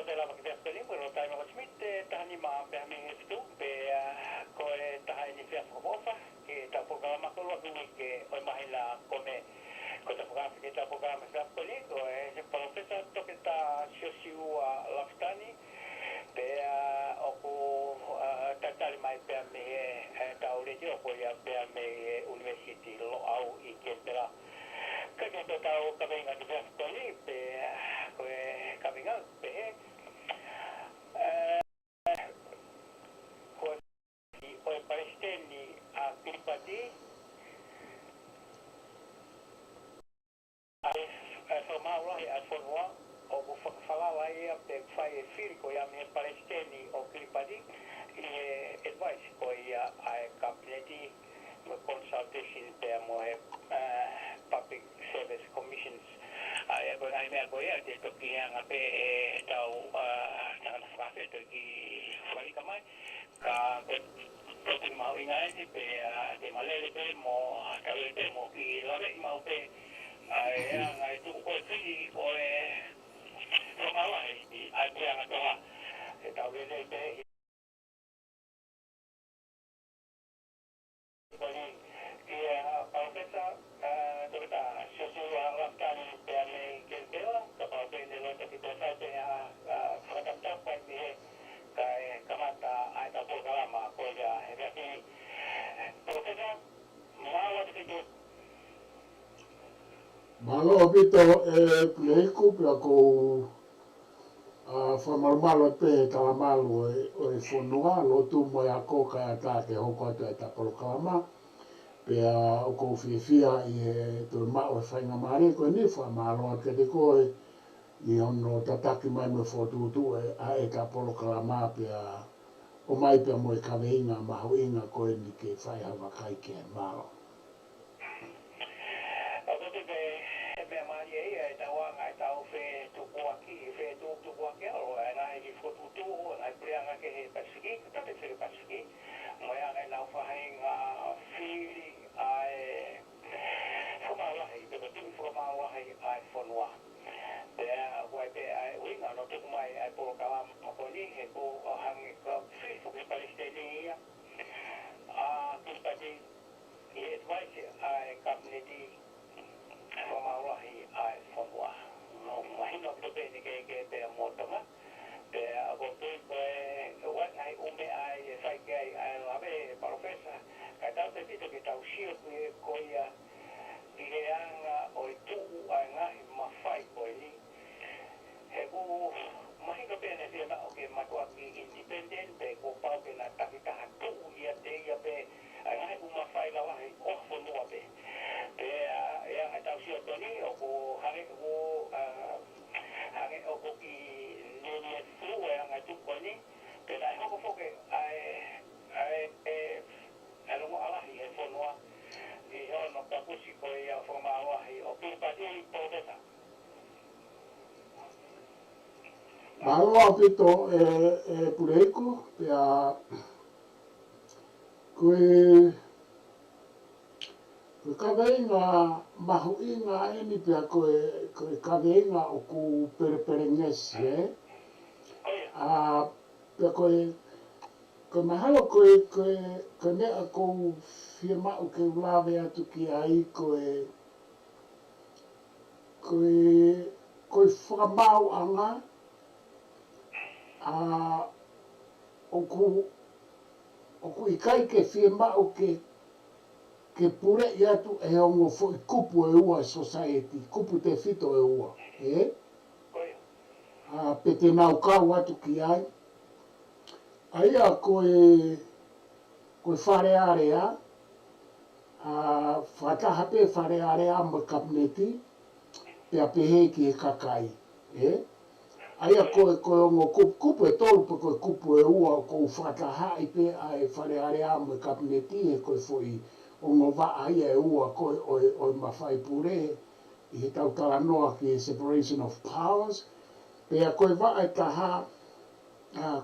Polokalama Tefuafaifio Letio Macarthur 100.3FM Professor Dr. Siosiua Lafitani tatali mai pe me tauleti o ya pe me university lo au iketela ka ke tau ka venga de Tefuafaifio pe ka venga pe o Palesiteni Kiribati Fakamaau o Fakamaau pe fai Fili Palesiteni Kiribati advice ko ia ai cabinet consultation pe mo public service commissions ai ko ai me ko ia te to ki anga pe tau na frase to ki fai kamai ka te mau inga pe te malele pe mo tawe pe mo ki lave mau pe ai tu ko ti o Fakamaau ai pe anga toa tawe pe Professor Dr. Siosiua Lafitani MALO pito Puleiku pia ko whamarumalo pe kalamalu o whonua lo tu mo ya ko ka ta ke hoko atu ta Polokalama pia o ko fia i to ma o whainga mare ko ni whamalo ke te ko i ono tataki mai me whotutu a ta Polokalama pia o mai pia mo i kaweinga mahuinga ko ni ke whai hawa kai ke MALO. Fili Palesiteni Kiribati advice ai cabinet Fakamaau ai fonua no mahino to be ni ke pe motoma pe abo pe wa ai ume ai sai ke ai lave professor ka ta te pito ke tau shio ko ia direanga o tu ai ngai mafai ko ni he ku mahino pe ne dia o ke matwa ki independent pe ko pa pe na ta kita tu ia te ia pe ai ku mafai la wa o fonua pe yang ada usia tadi aku hari aku ki ni flu yang ada tu ni kita aku fokus ai alo Allah ya fonua i ono ka kusi ko ya Fakamaau o Kiribati Professor MALO pito Puleiku pia kui kaweinga mahuinga ini pia koe kaweinga o ku pereperengesi pia koe mahalo koe mea kou firma o ke ulawe atu ki ai koe Fakamaau anga o ku ikai ke firma o ke pure i atu e ongo fo i kupu e ua society, kupu te fito e ua, pe te nau kau atu ki ai. Aia koe wharearea, whataha pe wharearea mo kabineti, pea pehe ki e kakai, Aia koe ongo kupu e tolu pe koe kupu e ua ko whataha i pe ai wharearea mo kabineti e koe fo i ongo waa ia e ua koe o mawhai pure i he tautala noa ki separation of powers. Pea koe waa e taha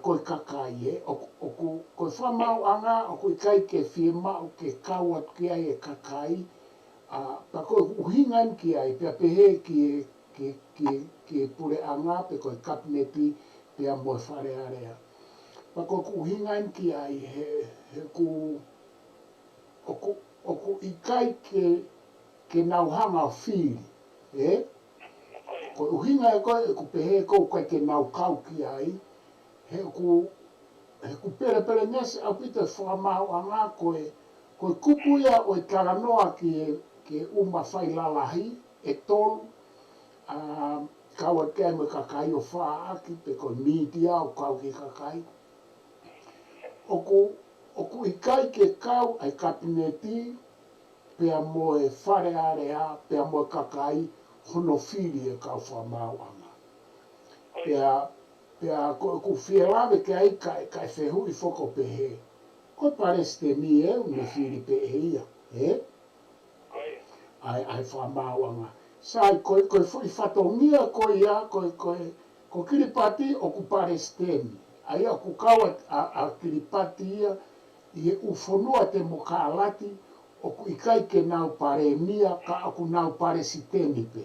koe kakai koe Fakamaau anga o koe kai ke firma o ke kaua ki ai e kakai. Pa koe uhingan ki ai pea pehe ki pure anga pe koe kabineti pia mo whare area. Pako ku hingain ki ai he ku oku ikai ke nauhanga Fili. Ko uhinga e koe ku pehe kou kai ke nau kau ki ai. He ku pere ngesi au pite Fakamaau anga koe kupu ia o taranoa ke uma whai lalahi e tolu. Kaua ke me kakai o wha aki pe koe media o kau ki kakai. Oku ikai ke kau ai kabineti pea mo e whare area pea mo e kakai hono Fili e kau Fakamaau anga. Pea ku whielawe ke ai kai whehui whoko pehe. Ko Palesiteni me Fili pehe ia. Ai Fakamaau anga. Sai koe fui whatongia koe ia ko Kiribati o ku Palesiteni. Ai a ku kaua a Kiribati ia i e ufonua te mokalati o ku ikai ke nau paremia ka aku nau Palesiteni pe.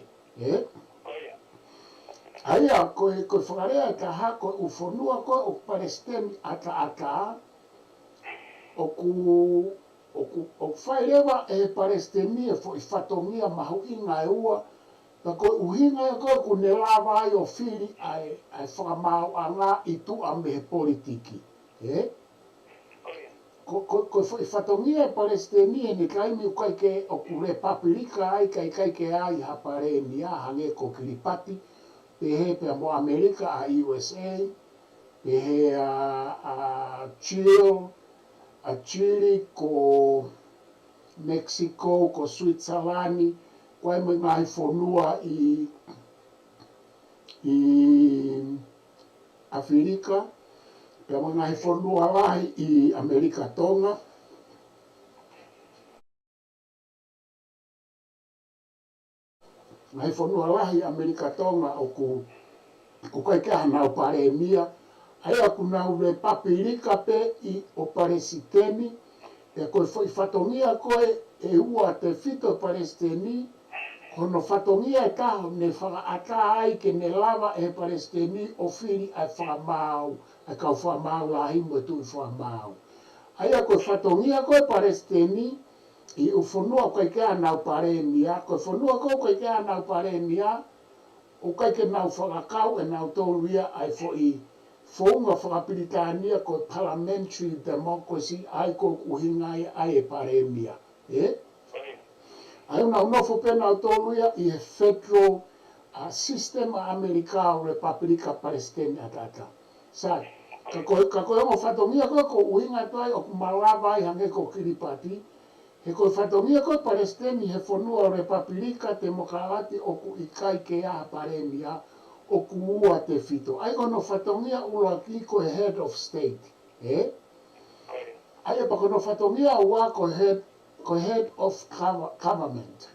Ai a koe whakarea ka ha koe ufonua koe o Palesiteni ata o whairewa e Palesiteni e fo i whatongia mahu inga e ua ta koe uhinga e koe ku ne lawa ai o Fili ai Fakamaau anga i tu a mehe politiki. Koe fo i whatongia e Palesiteni e ni kaimi ukai ke o ku repapilika ai kai ke ai hapareni a hange ko Kiribati pehe pe mo Amerika a USA pehe a Chile ko Mexico ko Switzerland koe mo ngai fonua i Afrika pea mo ngai fonua lahi i Amerika Tonga ngai fonua lahi Amerika Tonga o kai ke hanau paremia ai aku nau le papirika pe i o Palesiteni e koe foi whatongia koe e ua te fito Palesiteni hono whatongia e taho ne whakaata ai ke ne lava e Palesiteni o Fili ai Fakamaau ai kau Fakamaau lahi mo tu Fakamaau ai a koe whatongia koe Palesiteni i ufonua koe ke anau paremia koe whanua koe ke anau paremia o kai ke nau whakakau e nau tōruia ai fo i Founga whakapilitania ko parliamentary democracy ai ko uhingai ai e paremia. Ai una unofo pena o tōruia i e federal system America o Republika Palesiteni atata. Sai, ka koe ongo whatongia koe ko uhinga toi o kumalawa ai hange ko Kiribati. He koe whatongia koe Palesiteni he whanua o Republika Demokrati o ku ikai ke aha paremia. O kuua te fito. Ai ono whatongia ula ki koe head of state. Ai apa kono whatongia ua koe head of government.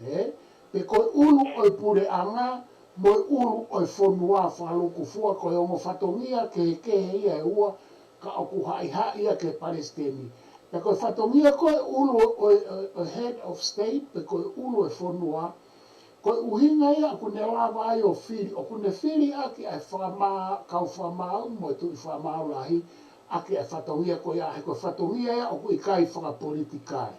Pe koe ulu oi pure anga, moi ulu oi whanua whaluku fua koe ongo whatongia ke ia e ua ka oku hai ia ke Palesiteni. Pe koe whatongia koe ulu oi head of state, pe koe ulu oi whanua koe uhinga ia ku ne lava ai o Fili, o ku ne Fili aki ai kau Fakamaau, mo tu i Fakamaau lahi, aki ai whatongia koe ia, he koe whatongia ia o ku i kai whakapolitikai.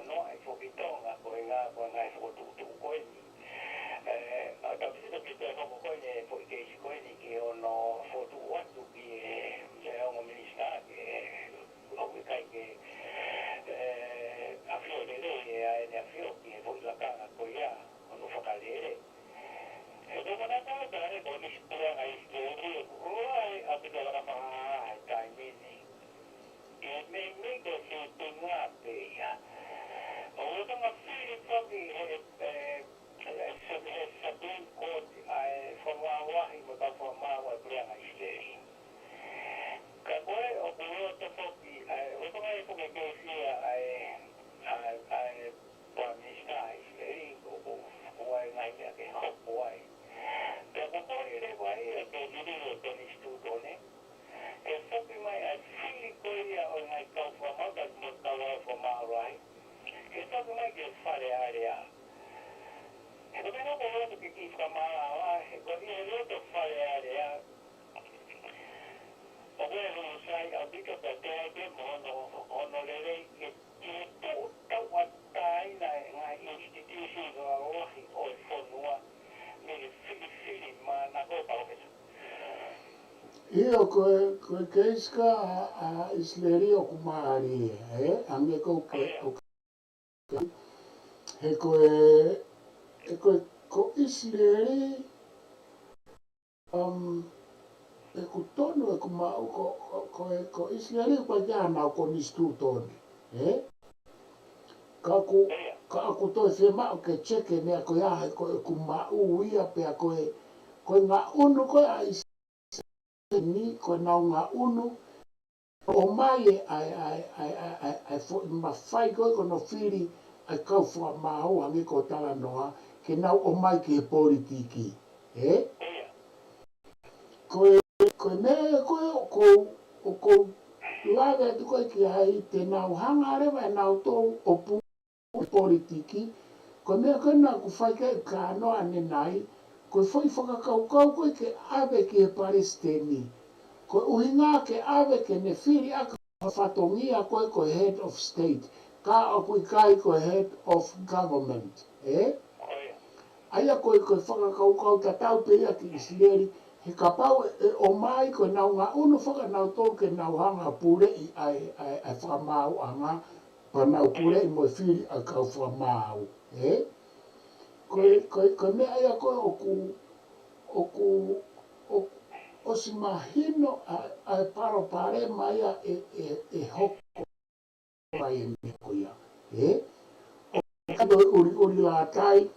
no ai fokitonga ko nga ko nga fotu ko ni da visita que te no ko ni porque ko ni que ono fotu watu ki o ministra que o kai que afio de le afio que foi la cara ko ya ono focalere e dopo na cosa ne ko ni spera ai que ai a te la pa ai mini e me que se tenga pe ya o lo ma fili proprio sabin kot ai Fakamaau Fakamaau Politiki ka koe o kuno te foki o kama e kume ke fia ai pamista Isileli o ai ngai ke hopo ai ka koe le vai ke dirigo te instituto ne e foki mai ai fili koia o ngai kau Fakamaau ka Fakamaau ai e foki mai ke fare area e come non volevo che chi Fakamaau e così è venuto a fare area o quello sai ho detto per te che mono le lei che tutta wattai la istituzione o il fonua nel fili ma na copa o questo io koe keiska a Isileli o kumari ange ko he ko Isileli e ku tonu e kumau ko Isileli ko jana ko nistutoni ka ku to se ma ke cheke ne ko ya ko kumau ia pe ko nga unu ko ni ko na nga unu o mai ai fo ma fai ko no fili ai kau Fakamaau angi ko tala noa ke nau o mai ke politiki ko me ko lave tu ko ki ai te nau hangare vai nau to o pu politiki ko me ko na ku fai ke ka no ane nai ko foi whakakau ko ke ave ke Palesiteni ko uhinga ke ave ke ne fili aka whatongia ko head of state ka aku kai ko head of government aia ko whakakau ta tau pe ki Isileli he kapau o mai ko nau nga unu whakanau tō ke nau hanga pure i ai Fakamaau anga pa nau pure i mo fili a kau Fakamaau ko me aia ko o si mahino ai paro pare maia e hoko mai e me koia uri la tai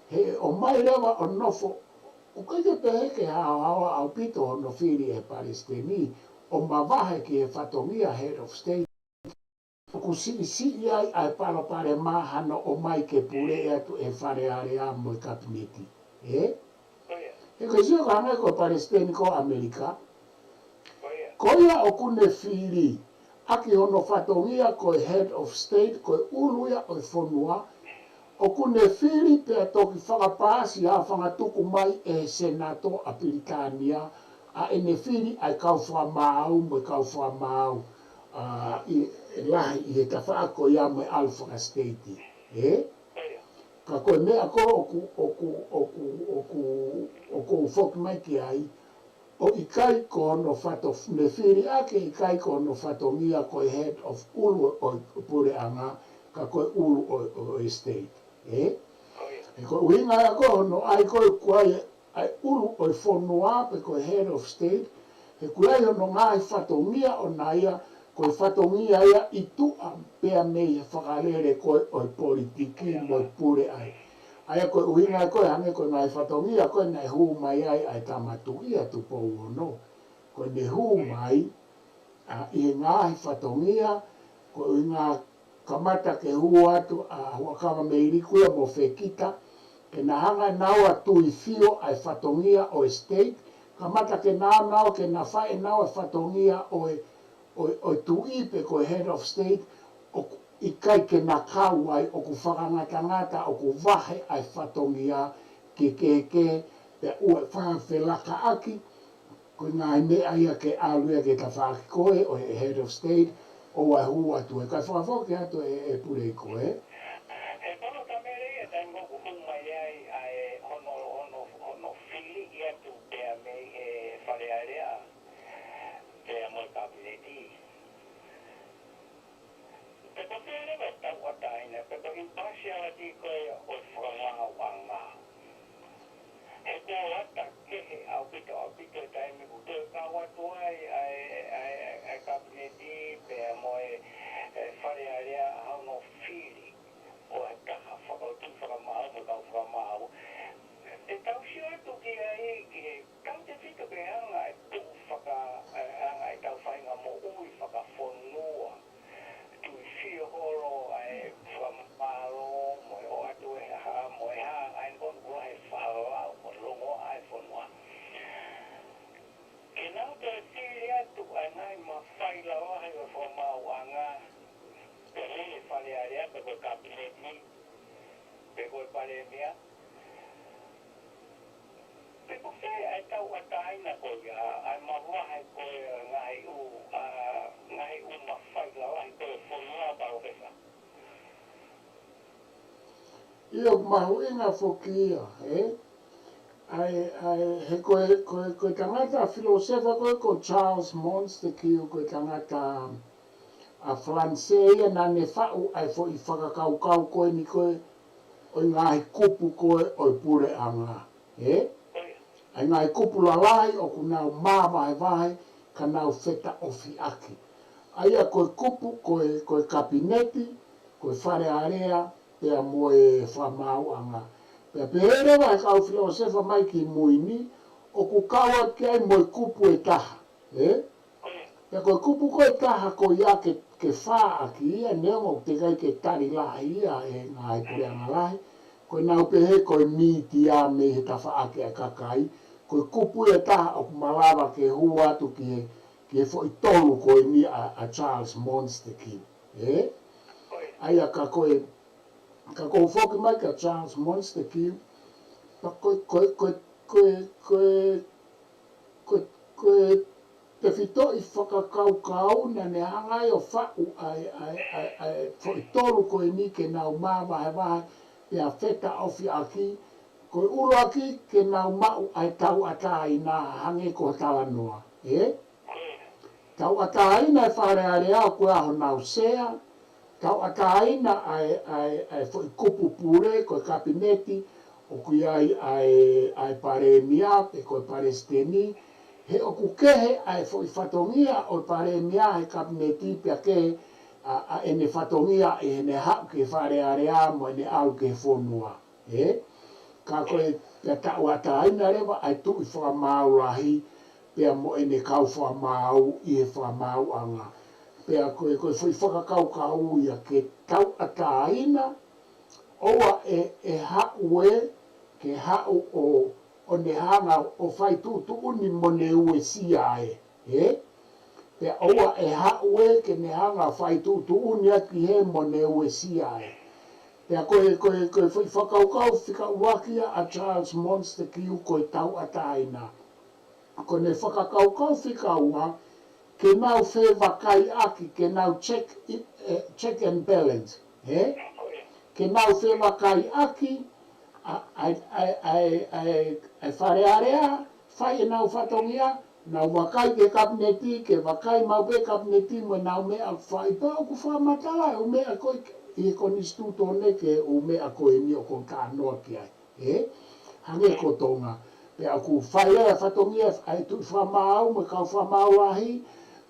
he o mai lewa o nofo o kaike pe heke hawa au pito no fili e Palesiteni o mawahe ki e whatongia head of state o ku si ai paro pare mahano o mai ke pure e atu e whare area mo i kabineti e ko sio ka ko Palesiteni ko Amerika koia o kune fili aki hono whatongia ko head of state ko uluia o fonua o kune fili pe toki whakapāsi a whangatuku mai e senato a Britania a ene fili ai kau Fakamaau mo kau Fakamaau i lahi i he tawhaako ia mo Alpha State ka koe mea ko oku whoki mai ki ai o i kai ko no whato ne fili ake i kai ko no whatongia ko head of ulu o pure anga ka koe ulu o estate e ko uinga ya ko no ai ko kuai ai ulu o fonua pe ko head of state e kuai no ngai whatongia o naia ko whatongia ia i tu a pea mei whakalere ko o politiki mo pure ai aia ko uinga ko hange ko ngai whatongia ko nai hu mai ai tamatuia tu pou no ko ne hu mai i ngai whatongia ko uinga kamata ke hu atu a huakama meiriku ia mo whekita ke na hanga nau atu i fio ai whatongia o state kamata ke nau ke na whae nau e whatongia o tuipe ko head of state i kai ke na kau ai o ku whakangatangata o ku wahe ai whatongia ke pe ue whawhelaka aki ko ngai mea ia ke aluia ke ta whaki koe o head of state o ai hua tu e kai whakafoke atu e Puleiku, E kono tamere e tai ngoku humai ai hono fili i atu pea mei e wharearea pea moi kabineti. Peko pere wa tau ataina, peko impartiality koe o whakangau anga. He ko ata kehe au pito e taimi kuto e kawatu ai kabineti pea moi wharearea hono fili. O e taha whakautu whakamau, whakau whakamau. E tau sio atu ki ai ki he tau te whika pe anga e tu anga e tau whainga mo ui whakawhonua. Tu i whio horo ai whamalo, mo e o atu e ha, mo e ha, ai kon kua he whalau, mo longo ai whonua. Ke nau te tiri atu ai nai ma whaila wahe o whamau anga, pe hei whalearea, pe koe kabineti, pe koe paremia. Pe koe whea ai tau ataina koe ai mawahe koe ngai u ma whaila wahe koe whonua parokesa. Ia mahu inga whokia, he koe tangata filosofa koe Charles Montague koe tangata a Francea na ne whau ai fo i whakakaukau koe ni koe o ngahi kupu koe o i pure anga. Ai ngahi kupu lalai o ku nau māwahe ka nau wheta ofi aki. Aia koe kupu koe kabineti, koe wharearea, pea moe whamau anga. Pea pehere wa kau filosofa mai ki muini, o ku kaua ki ai moe kupu e taha. Pea koe kupu koe taha koe ia ke wha aki ia, neongo te kai ke tari lahi ia e ngai pure anga lahi. Koe nau pehe koe miti a me he ta wha aki a kakai. Koe kupu e taha o ku malawa ke hua atu ki he fo i tolu koe ni a Charles Montague. Aia ka koe whoki mai ka Charles Montague, pa koe te whito i whakakaukau na ne hangai o whau ai fo i tolu koe ni ke nau māwahe pea wheta ofi aki, koe uro aki ke nau mau ai tau atai nā hange ko tala noa. Tau atai na e wharearea koe aho nau sea, tau atai na ai fo i kupu pure koe kabineti, o kui ai paremia pe koe Palesiteni, he oku kehe ai fo i whatongia o paremia he kabineti pea kehe a ene whatongia e ne hau ke wharearea mo ene au ke whonua. Ka koe pea tau ataina rewa ai tu i whamau rahi pea mo ene kau whamau i he whamau anga. Pea koe fo i whakakaukau ia ke tau ataina oa e hau ke hau o ne hanga o whai tuuni mo ne ue sia e. Pea oa e hau ke ne hanga whai tuuni aki he mo ne ue sia e. Pea koe fo i whakaukau whika uakia a Charles Montague koe tau ataina. Ko ne whakakaukau whika ua ke nau whewhakai aki, ke nau check and balance. Ke nau whewhakai aki, ai wharearea, whai e nau whatongia, nau wakai ke kabineti, ke wakai mau pe kabineti, mo nau mea whai pa o ku whamatala, o mea koe i koni stuto ne ke o mea koe ni o kon ka noa ki ai. Hange ko tonga. Pea ku whai ea whatongia, ai tu whamau, me kau whamau ahi,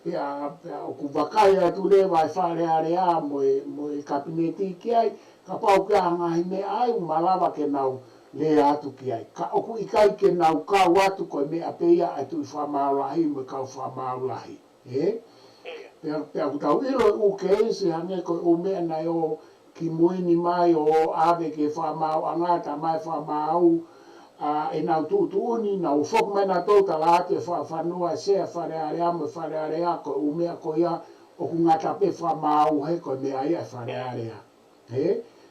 pea o ku wakai atu rewa e wharearea mo e kabineti ki ai, ka pau kia hangahi me ai, malawa ke nau lea atu ki ai. Ka oku ikai ke nau kau atu koe mea peia atu i whamau lahi, me kau whamau lahi. Pea ku tau ilo u ke isi hange koe o mea nai o ki muini mai o ave ke whamau angata mai whamau, e nau tuuni, nau whok mai na tau talate whanua sea wharearea me wharearea koe o mea koe ia o ku ngata pe whamau he koe mea ia wharearea.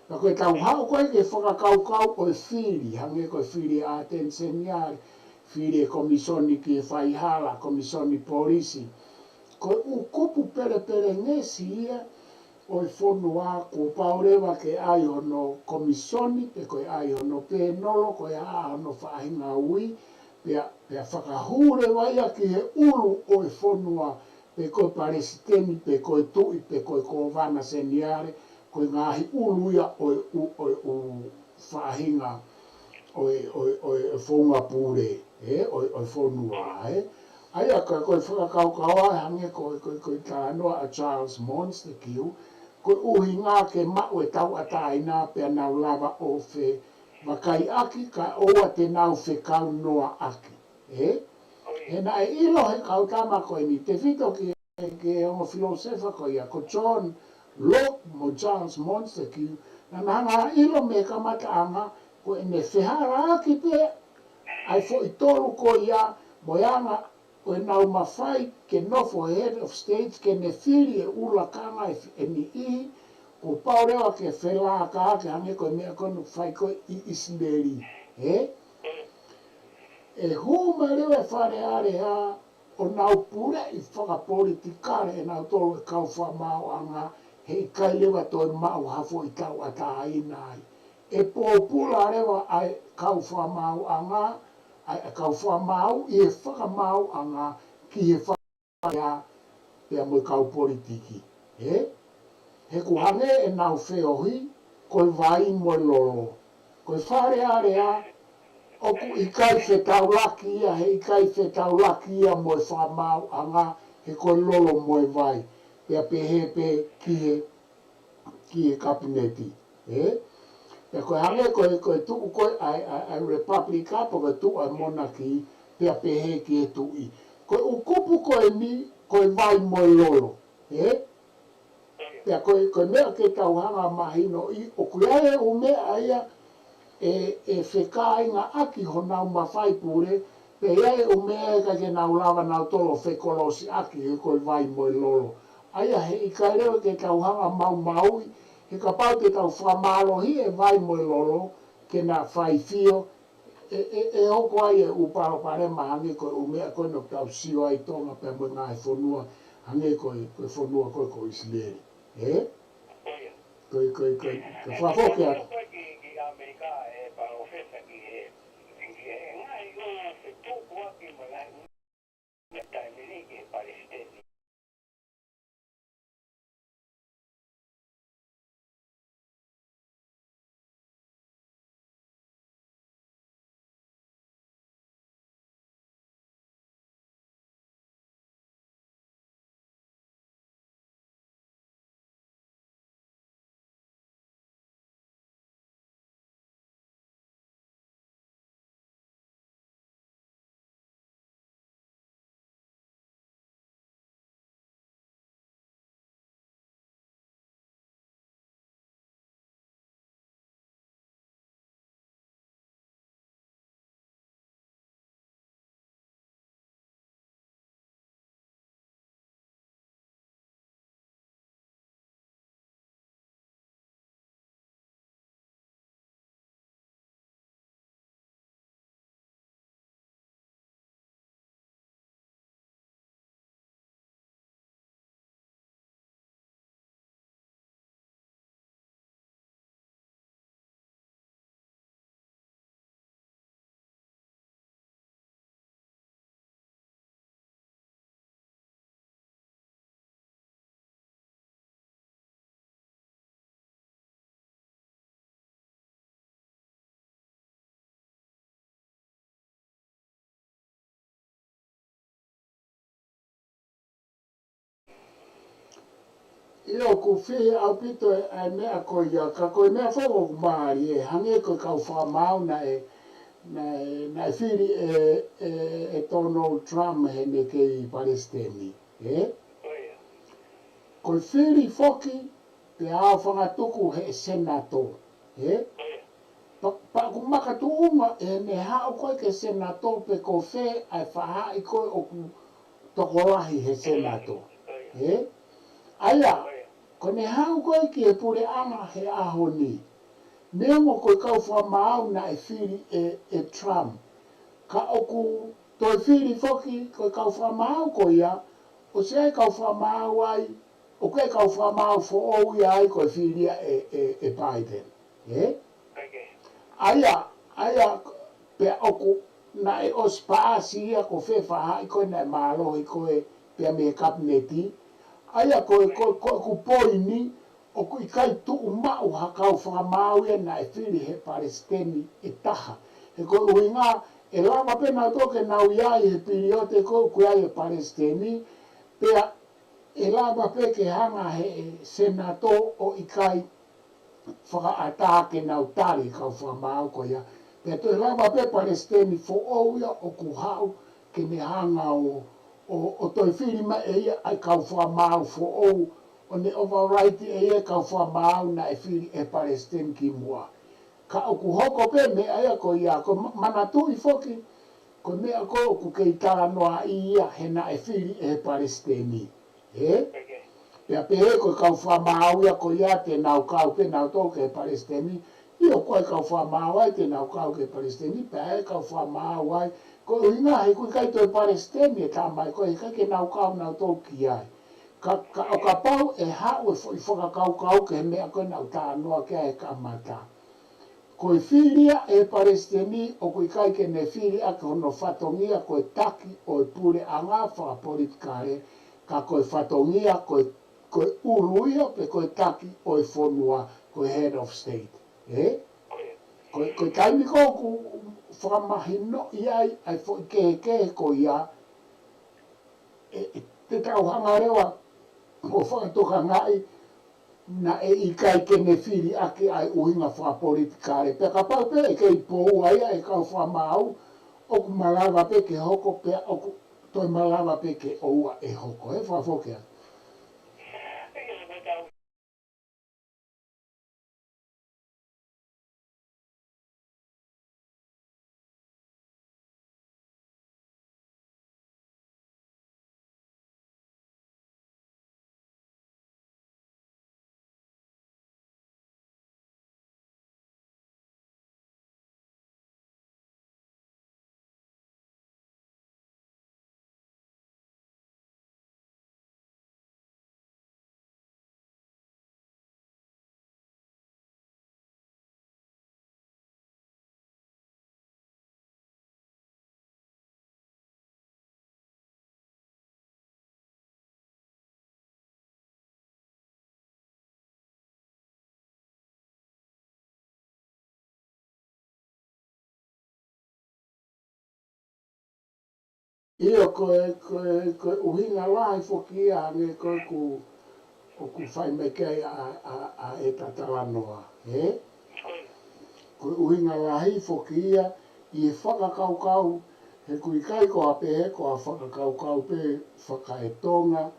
Na koe tau hao koe ke whakakaukau o e Fili, hange koe Fili atenseniare, Fili e komisoni ki e whaihala, komisoni polisi, ko u kupu pere ngesi ia o i whonua ko paurewa ke ai ono komisioni pe ko ai ono penolo ko ai ono whahinga ui pea whakahure waia ki he ulu o i whonua pe ko Palesiteni pe ko tui pe ko vana seniare ko ngahi ulu ia o whahinga o whonga pure o whonua aia ko whakakaukaua hange ko tānoa a Charles Mons te kiu ko uhi ngā ke mau e tau ataina pia nau lava o whe wakai aki ka oa te nau whe kau noa aki. He na e ilo he kau tama koe ni te whito ki ongo filosefa ko ia ko John Locke mo Charles Mons te kiu na nanga ilo me kamataanga ko e ne whehara aki pe ai fo i tolu ko ia mo ianga o nau mawhai ke nofo head of states ke ne whiri e ula kanga e ni ihi o paurewa ke whelaa ka ake hange koe mea kono whai koe i Isileli. E huma rewe whare are ha o nau pure i whakapolitikare e nau tolu e kau whamau anga he i kai lewa toi mau hafo i tau ata ina ai. E pōpula rewa ai kau whamau anga kau whamau i e whakamau anga ki he whakaya pia mo kau politiki. He kuhange e nau whiohi koe vai mo lolo. Koe whare area oku i kai whetau laki ia he i kai whetau laki ia mo e whamau anga he koe lolo mo e vai. Pia pehepe ki he kabineti. Pea koe hange koe tuku koe ai Republika po koe tuku ai monarki pea pehe ki e tui. Koe ukupu koe ni koe vai moe lolo. Pea koe mea ke tauhanga mahino i o kuiae o mea ia e whekai ngā aki ho nau mawhai pure pea iae o mea ka ke nau lava nau tolo whekolosi aki e koe vai moe lolo. Aia he i kai reo ke tauhanga maui he ka pau te tau whamalohi e vai moe lolo ke nā whaifio e hoko ai e uparo parema hange koe umea koe no tau sio ai tonga pe mo ngā e whonua hange koe whonua koe Isileli. Koe whafoke atu. Io ku whii au pito e mea koe ia, ka koe mea whoko ku maari e hange koe kau whamau na e whiri e Donald Trump he ne kei Palesiteni. Koe whiri whoki pe ao whangatuku he senator. Pa ku makatu unga e ne hao koe ke senator pe ko whe ai whahai koe o ku tokolahi he senator. Aia, ko ne hau koe ki e pure anga he aho ni. Mea mo koe kau whamau na e whiri e Trump. Ka oku toi whiri whoki koe kau whamau ko ia, o se ka Fakamaau ai o ke ka Fakamaau fo o ia ai ko filia e Biden aia pe oku na e o spasi ko fe fa ai ko na MALO ko pe me kabineti aia ko poini o ku kai tu mau hakau Fakamaau na e Fili he Palesiteni e taha e ko uinga e lava pena toke na uia he piliote ko ku ai Palesiteni pe e lava pe ke hanga he senato o ikai whakaatake na utari kau Fakamaau ko ia pe to e lava pe Palesiteni fo o ia o ku hau ke ne hanga o toi Fili ma e ia ai kau Fakamaau fo o ne override e ia kau Fakamaau na e Fili e Palesiteni ki mua ka o ku hoko pe me aia ko ia ko manatu i foki ko mea ko ku kei tala noa ia he na e Fili e Palesiteni pea pehe ko kau Fakamaau ia ko ia te nau kau pe nau tō ke Palesiteni io koe kau Fakamaau ai te nau kau ke Palesiteni pea e kau Fakamaau ai ko inga he kui kai toi Palesiteni e tamai ko he kai ke nau kau nau tō ki ai o ka pau e hau e whakakau ke he mea koe nau tā noa ke ai ka mata ko filia e Palesiteni o kui kai ke ne Fili a ke hono whatongia ko taki o pule anga whakapolitikare ka koe whatongia koe uruia pe koe taki o whonua koe head of state koe kaimi ko ku whakamahino iai ai kehe ko ia te tauhanga rewa o whakatoka ngai na e ikai ke ne Fili ake ai uhinga whakapolitikare pe ka pau pe e kei pou ai ai kau Fakamaau o ku malawa pe ke hoko pe o ku toi malawa pe ke oua e hoko whakafokea Io koe uhinga lai foki ia ne koe ku whai mekei a e tatalanoa, Koe uhinga lai foki ia i e whakakaukau he kui kai ko a pehe ko a whakakaukau pe whakaetonga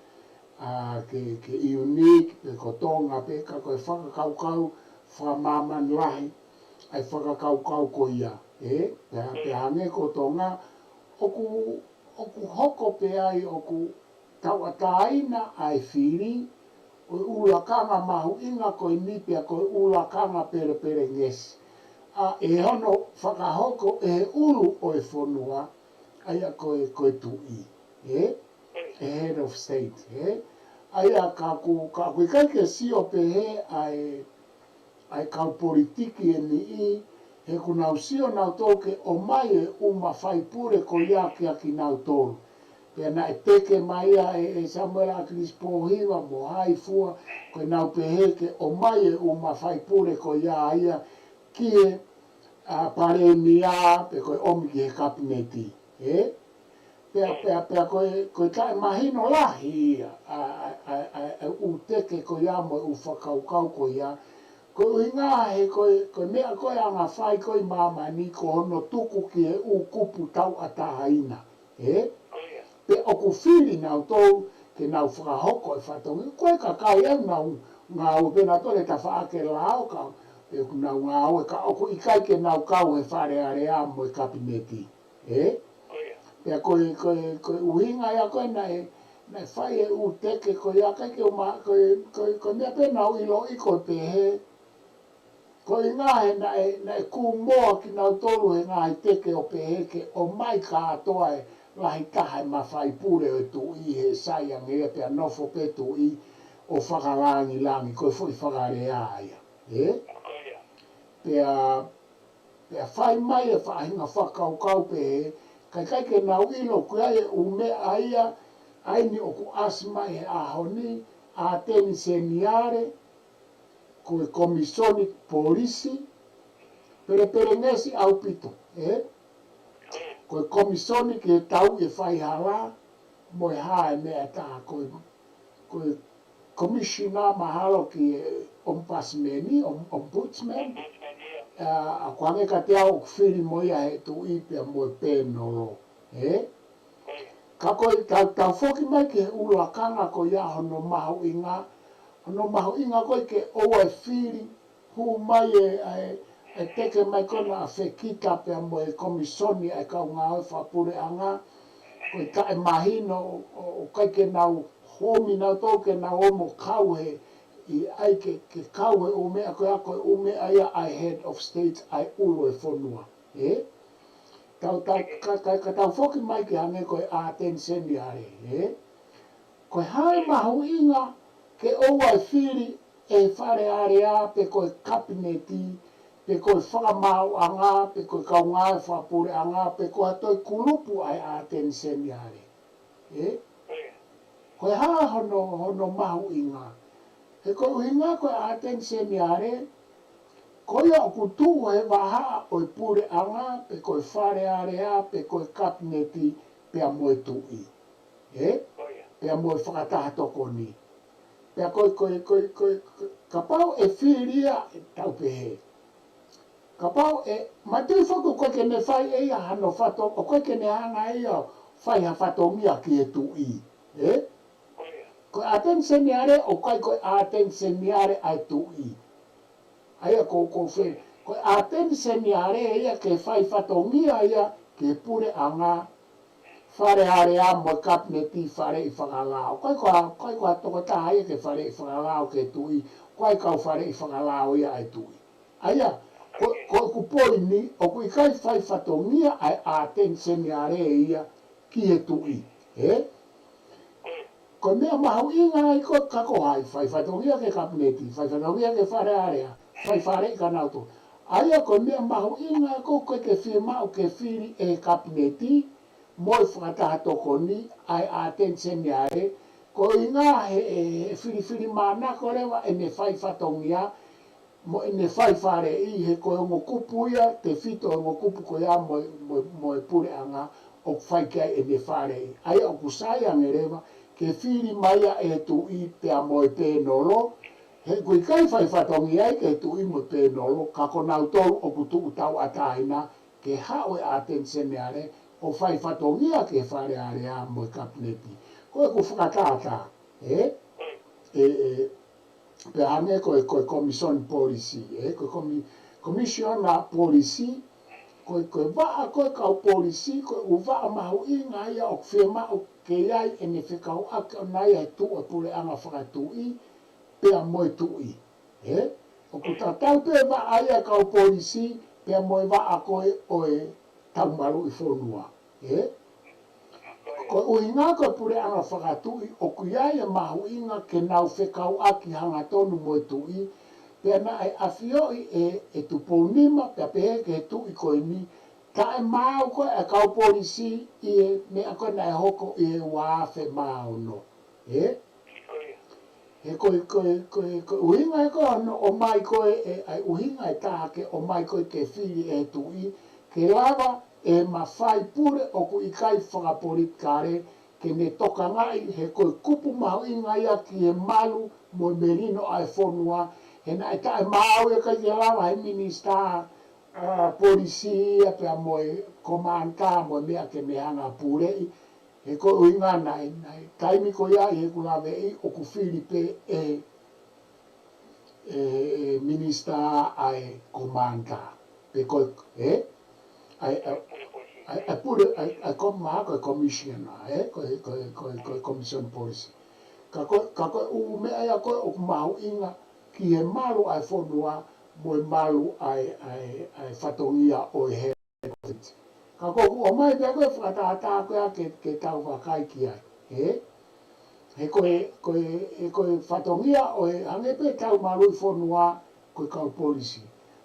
ke unique pe ko tonga pe ka koe whakakaukau whamaman lahi ai whakakaukau ko ia, Pe hange ko tonga oku hoko pe ai oku tauataina ai Fili o ulakanga mahu inga koe nipia koe ulakanga pere ngesi e hono whakahoko e ulu o e whonua aia koe tui head of state aia ka kui kai ke sio pe he ai kau politiki e ni i he ku nau sio nau toke o mai e uma whai pure ko ia ki nau tolu. Pea na e teke mai e Samuel Atlis Pohiwa mo hai fua ko nau peheke o mai e uma whai pure ko ia ki e pare mia pe koe omi ki he kabineti. Pea koe tae mahino lahi ia u teke ko ia mo u whakaukau ko ia ko inga he koe mea koe anga whai koe mamani ko hono tuku ki e u kupu tau atahaina. Pe oku Fili nau tau ke nau whakahoko e whatongi. Koe ka kai au ngā ue pena tole ta whaake lao ka pe oku nau ngā ue ka oku ikai ke nau kau e whare area mo e kabineti. Pea koe uhinga ia koe nai whai e u teke koe ia kai ke uma koe mea pena u ilo i koe pehe. Ko inga he na e ku moa ki nau tolu he ngā teke o peheke o mai ka atoa lahi taha mawhai pure o tu I he sayang e pia nofo pe tu I o whakalangi langi koe fo I whakarea aia. Pia whai mai e whahinga whakaukau pe he, kai ke nau ilo kia e ume aia, aini o ku asma e ahoni, a teni seniare, koe komisoni polisi, pere ngesi au pito, koe komisoni ke tau e whai hala, moe hae mea taha koe komishina mahalo ki ompasmeni, ombudsman, a kwange ka te au Fili moia he tu I pia moe pēnolo, ka koe tau foki mai ke ulakanga ko ia hono mahu inga koe ke oa Fili hu mai e teke mai kona a whekita pia moe komisoni e kau ngā oi whapure anga, koe ka e mahino o kai ke nau homi nau tō ke nau omo kauhe I ai ke kauhe umea koe a koe umea ia ai head of state ai ulo e whonua. Ka tau foki mai ke hange koe a tenseni are. Koe hae mahu inga ke oua e Fili e whare area pe koe kabineti, pe koe Fakamaau anga, pe koe kaunga e whapure anga, pe koe toi kulupu ai a tenseni are. Koe hae hono mahu inga. He koe uhinga koe a tenseni are, koe o kutu he waha o pure anga, pe koe whare area, pe koe kabineti, pea moe tui. Pea moe whakataha toko ni. Pea koe, ka pau e whiria e tau pehe. Ka pau e, matui whaku koe ke ne whai eia hano whato, o koe ke ne hanga eia whai ha whatongia ki e tui. Koe a tenseni are, o koe a tenseni are ai tui. Aia ko whi. Koe a tenseni are eia ke whai whatongia eia ke pure anga whare area mo kabineti whare I whakalao. Koe koa toko taha eia ke whare I whakalao ke tui. Koe kau whare I whakalao eia ai tui. Aia, koe ku poini, o kui kai whai whatongia ai a tenseni are eia ki e tui. Koe mea mahu inga ai koe kako hai, whai whatongia ke kabineti, whai whatongia ke whare area, whai whare I kanauto. Aia koe mea mahu inga ai koe ke whimau ke Fili e kabineti, moe whakataha toko ni, ai a tenseni are, ko inga he Fili manako rewa e ne whai whatongia, mo e ne whai whare I he koe ongo kupu ia, te whito ongo kupu ko ia moe pure anga, o whai kia e ne whare I. Aia o kusai ange rewa, ke Fili maia e tu I pea moe pēnolo, he kui kai whai whatongi ai ke tu I moe pēnolo, ka konau tolu o kutu utau atahina, ke hawe a tenseni are, o whai whatongia ke whare area moe kabineti. Koe ku whakatata, pe hane koe commission policy, koe commissiona policy, koe waa koe kau policy, koe uwaa mahu inga ia o whima o ke iai e ne whikau ake o nai e tu o pule anga whakatui, pea moe tui. O ku tatau pe waa ia kau policy, pea moe waa koe oe taumaru I whonua. Koe uhinga koe pule anga whakatui, o ku iai e mahu inga ke nau whikau aki hanga tonu moe tui, pea na e awhioi e tupounima, pea pehe ke tui koe ni, ka e mau koe e kau polisi I e mea koe na e hoko I e waafe mau no. He koe uhinga e koe o mai koe e uhinga e taha ke o mai koe ke Fili e tui, ke lava e mawhai pure o ku I kai whakapolitikare, ke ne toka ngai he koe kupu mahu inga ia ki e malu mo merino ai whonua, he na e tae mau e kai ke lava he minista polisi pea moe komanta moe mea ke mehanga purei, he koe uhinga nai taimi ko ia he kulawe I o ku Fili pe minista ai komanta, pe koe ai pure ai koe commissioner, koe commission policy. Ka koe umea ia koe o mahu inga ki he malu ai whonua, moe malu ai whatongia o he. Ka Ka ko o mai pe ko whakatata koe ke tau whakaiki ai. He koe whatongia o he hangepe tau malu I whonua koe kau polisi.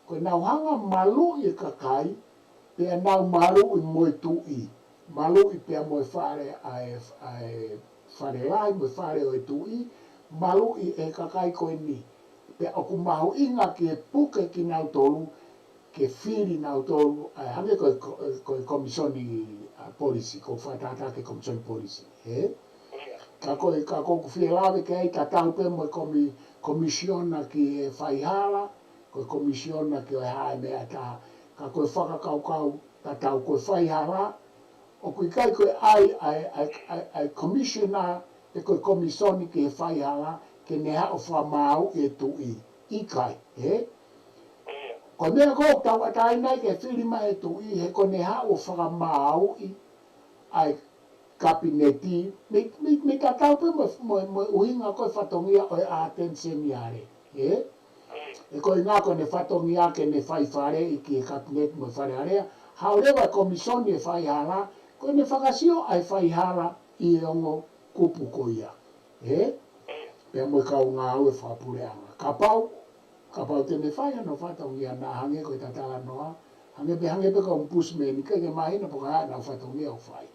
Koe nau hanga malu I kakai, pea nau malu I moe tui. Malu I pea moe whare whare lai, moe whare o e tui, malu I e kakai koe ni. Pea oku mahu inga ki e puke ki nau tolu, ke Fili nau tolu, hange koe komisioni polisi, koe whatata ke komisioni polisi. Ka koe ku whielawe ke ei tatau pe mo komisiona ki e whaihala, koe komisiona ki o hae mea ta, ka koe whakakaukau tatau koe whaihala, o kui kai koe ai komisiona e koe komisioni ki e whaihala, ke neha o Fakamaau e tui, I kai, Koe mea kou tau atai nai ke Fili mai e tui, he koe neha o Fakamaau ai kabineti, mi tatau pe mo uhinga koe whatongia o e atenseni are. E koe ngā koe ne whatongia ke ne whaifare I ki e kabineti mo whare area, haurewa komisoni e whaihala, koe ne whakasio ai whaihala I e ongo kupu koia. Pea mo kau ngā au e whapureanga. Ka pau tene whai ano whatongia na hange koe tatala noa, hange pe ka umpusmeni, ke mahina po ka na whatongia o whai.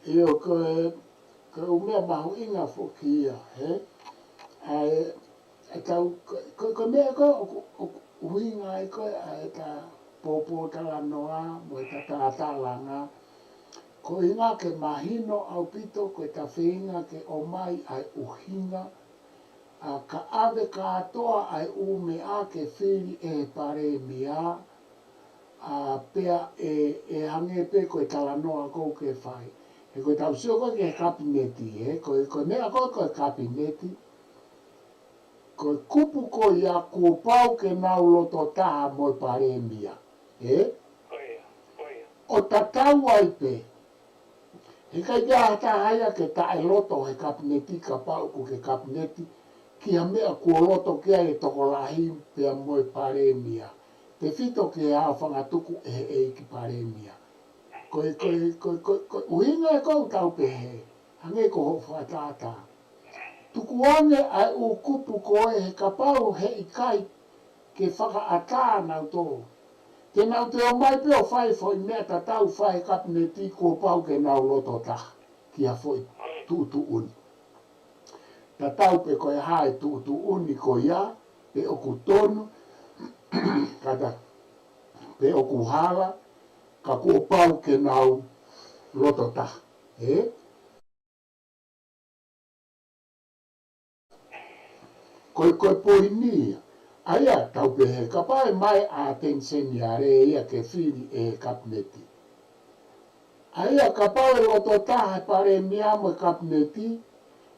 Io koe umea mahu inga whoki ia, Koe mea koe uhinga koe a ta popo tala noa, mo ta tātālanga. Ko inga ke mahino au pito koe ta whiinga ke o mai ai uhinga. Ka ave ka atoa ai ume a ke Fili e pare mia. Pea e hange pe koe tala noa kou ke whai. E koe tau sio koe ke kabineti, koe mea koe kabineti. Koe kupu koe ia kua pau ke nau loto taha mo pare mia. o tatau ai pe. He kai kia haya ke tae loto he kapineti ka pau ku ke kapineti kia mea kua loto kia e toko lahi pia moe paremia. Te fito ke a whangatuku e ki paremia. Uhinga e kou tau pe he. Hange ko ho whatata. Tukuange ai u kupu koe he kapau he ikai ke whakaata nau tō. Ke nau te o mai peo whai fo i mea tatau whai kapineti kua pau ke nau loto taha. Kia fo i tutu uni. Tatau pe koe hae tutu uni ko ia, pe oku tonu, kata pe oku hala, ka kua pau ke nau loto taha. Koe poinia. Aia tau pe he kapae mai a tenseni a re ia ke Fili e kapineti. Aia kapae loto taha pare miamo e kapineti,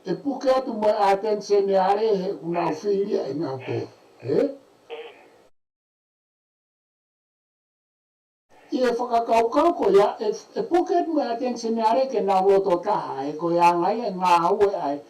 e puke atu mai a tenseni a re he unau Fili e nau pe. Ia whakakaukau ko ia, e puke atu mai a tenseni a re ke nau loto taha, e ko ia ngai e ngā haue ai.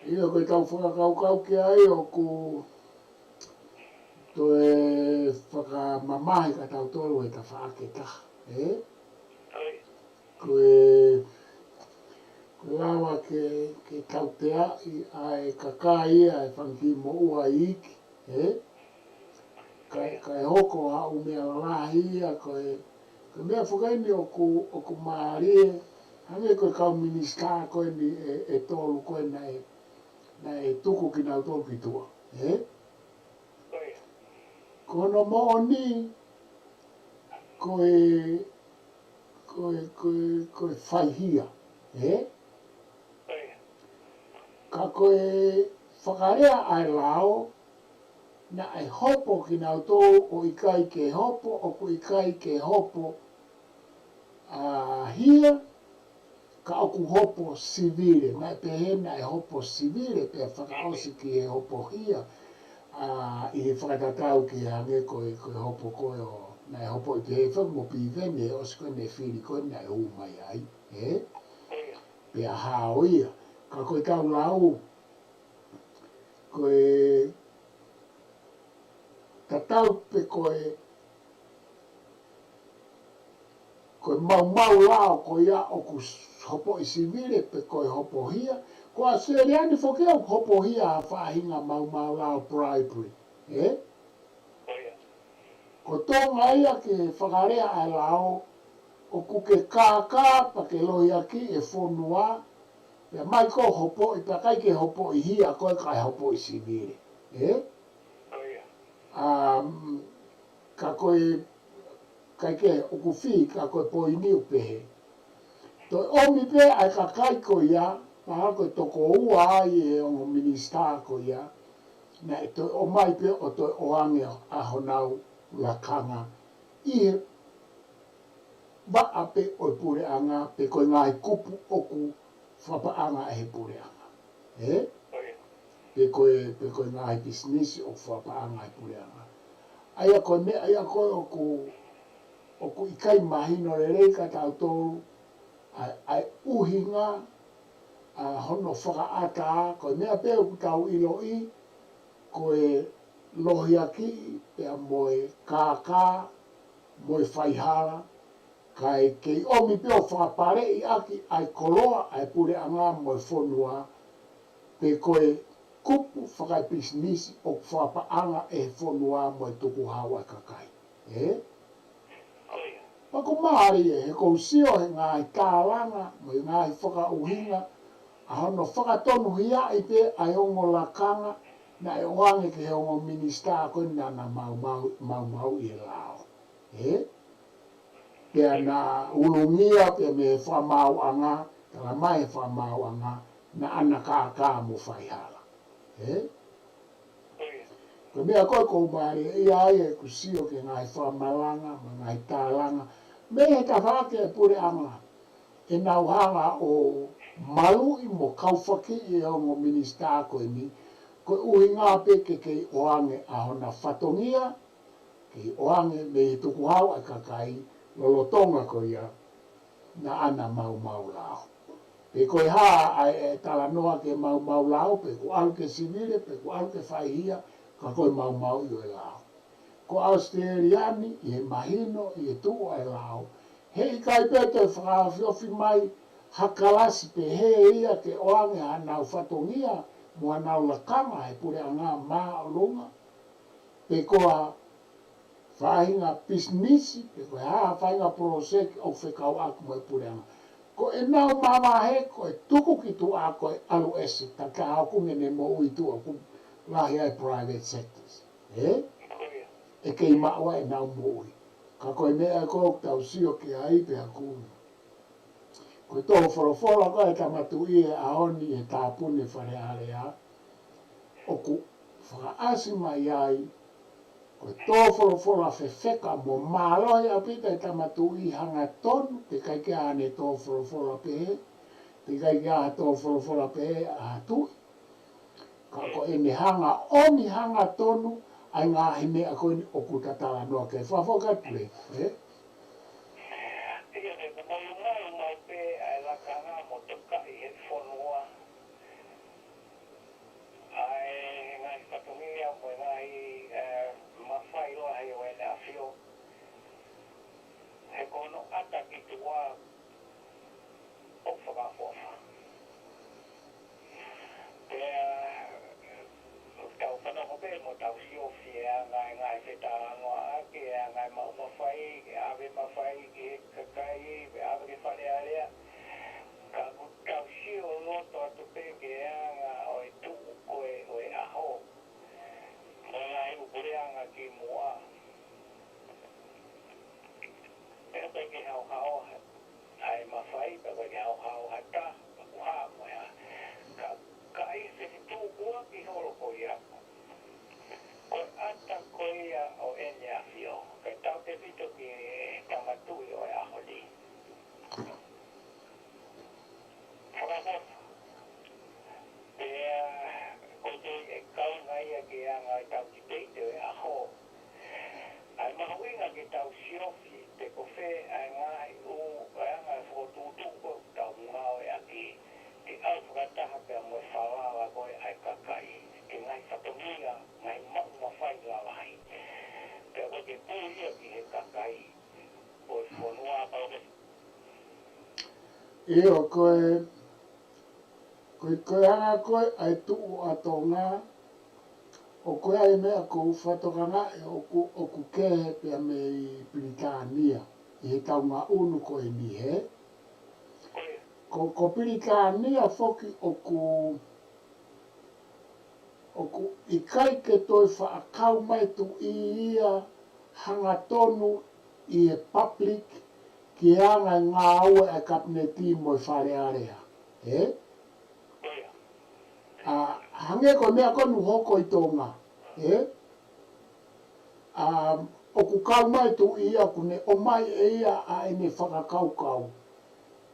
Ia koe tau whakakaukau ki ai o ku toe whakamamahi ka tau tolu e ta whaaketaha. Koe lawa ke tau te ai ai kakai ia e whanki mo ua iki. Kai hoko ha umea lahi ia koe mea whakaini o ku maarie hange koe kau minista koe ni e tolu koe na e tuku ki nau tolu ki tua. Kono mo ni koe whaihia. Ka koe whakarea ai lao na ai hopo ki nau tolu o ikai ke hopo o ku ikai ke hopo hia ka oku hopo sivile, mai pehena e hopo sivile, pe whakaosi ki e hopo hia, i he whakatatau ki hange koe hopo koe o, na e hopo i pehe whaku mo pivene, e osi koe ne whiri koe na e umai ai, pe a hao ia, ka koe tau lau, koe tatau pe koe mau lao ko ia o ku hopo i sivile pe koe hopo hia. Ko a seriani whoke au hopo hia a whahinga mau lao bribery. Ko tonga ia ke whakarea ai lao o ku ke kākā pa ke lohi aki e whonua. Pea mai ko hopo i pakai ke hopo i hia koe kai hopo i sivile. Ka koe kai ke o ku whi ka koe poini u pehe. Toi omi pe ai ka kai ko ia, paha koe toko ua ai e ongo minista ko ia, na e toi o mai pe o toi oange a honau lakanga i wa ape o pure anga pe koe ngai kupu oku whapaanga e pure anga. Pe koe ngai business o whapaanga e pure anga. Aia koe me, aia koe o ku ikai mahino rere ka tau tolu ai uhinga hono whakaata koe mea peo ku tau ilo i koe lohi aki pea moe kākā moe whaihara kai kei omi peo whakapare i aki ai koloa ai pure anga moe whonua pe koe kupu whakai business o whapaanga e whonua moe tuku hawa kakai. Pako maari e, he kou sio he ngai tālanga, mo i ngai whakauhinga, a hono whakatonu hia i pe ai ongo lakanga, na e oange ke he ongo minista koe nana mau i lao. Pea na ulungia pea me whamau anga, tala mai whamau anga, na ana kākā mo whaihala. Ko mea koe kou maari e ai e kusio ke ngai whamalanga, ngai tālanga, me he ta whake e pure anga, e nau hanga o malu i mo kauwhaki i ongo minista koe ni, koe uhi ngā pe ke kei oange a hona whatongia, kei oange me i tuku hau a kakai, lolotonga koe ia, na ana mau lao. Pe koe haa ai e tala noa ke mau lao, pe ku alu ke sivile, pe ku alu ke whaihia, ka koe mau i o lao. Ko Australiani i he mahino i he tuu ai lao. He i kai pete whakawhiofi mai hakalasi pe he ia ke oange hanau whatongia mo hanau lakanga he pure a ngā maa o lunga. Pe koa whahinga business, pe koe haa whahinga proseki o whekau aku mo he pure anga. Ko e nau mama he koe tuku ki tu a koe alu esi, ta ka haukunge ne mo ui tu a ku lahi ai private sectors. E kei maua e nau mui. Ka koe mea koe tau sio ki ai pe hakuni. Koe toho whorofora koe tamatu i e aoni e tāpune whare area. O ku whakaasi mai ai. Koe toho whorofora whewheka mo mālohi a pita e tamatu i hanga tonu. Te kai kia ane toho whorofora pehe. Te kai kia toho whorofora pehe a hatui. Ka koe ene hanga oni hanga tonu. Ai ngā he mea koe ni oku tatala noa kei whawhakai Puleiku. Ia ne mau pe ai lakanga mo toka i he whonua. ia ki he kakai. O whanua pao. Eo koe anga koe ai tuu atonga. O koe ai mea kou whatokanga e oku kehe pia me i Piritania. I he taunga unu koe ni he. Ko Piritania foki oku i kai ke toi whaakau mai tu i ia hanga tonu i e public ki anga ngā aue a kabineti mo i whare area. Hange ko mea konu hoko i tōnga. Oku kau mai tu ia kune o mai e ia a ene whakakaukau.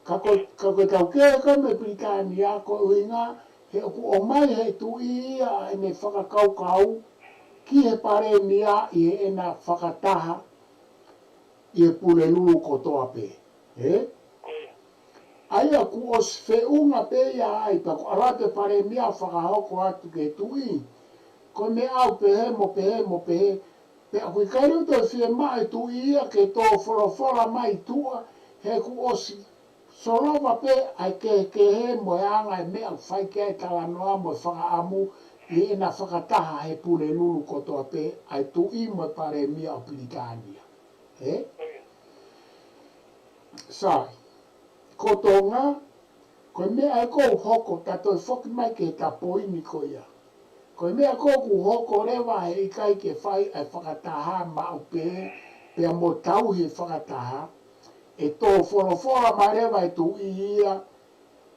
Ka koe tau kea ka me Britania ko uinga he oku o mai he tu ia a ene whakakaukau ki he pare nia i he ena whakataha i he Puleiku kotoa pe. Aia ku os whiunga pe ia ai pa ko alate pare nia whakahoko atu ke tui. Ko me au pehe mo pehe. Pe aku i kairu to fie mai tu ia ke tō whorowhora mai tua he ku osi. Sorova pe ai ke he mo e anga e mea whai ke ai talanoa mo e whakaamu i ena whakataha he Puleiku kotoa pe ai tu i mo pare mia o Piritania. Sai, kotonga, koe mea e kou hoko tatoi whoki mai ke tapoini ko ia. Koe mea kōku hoko rewa he ikai ke whai ai whakataha ma upe pia mo tau he whakataha e tō whorowhora ma rewa e tu i ia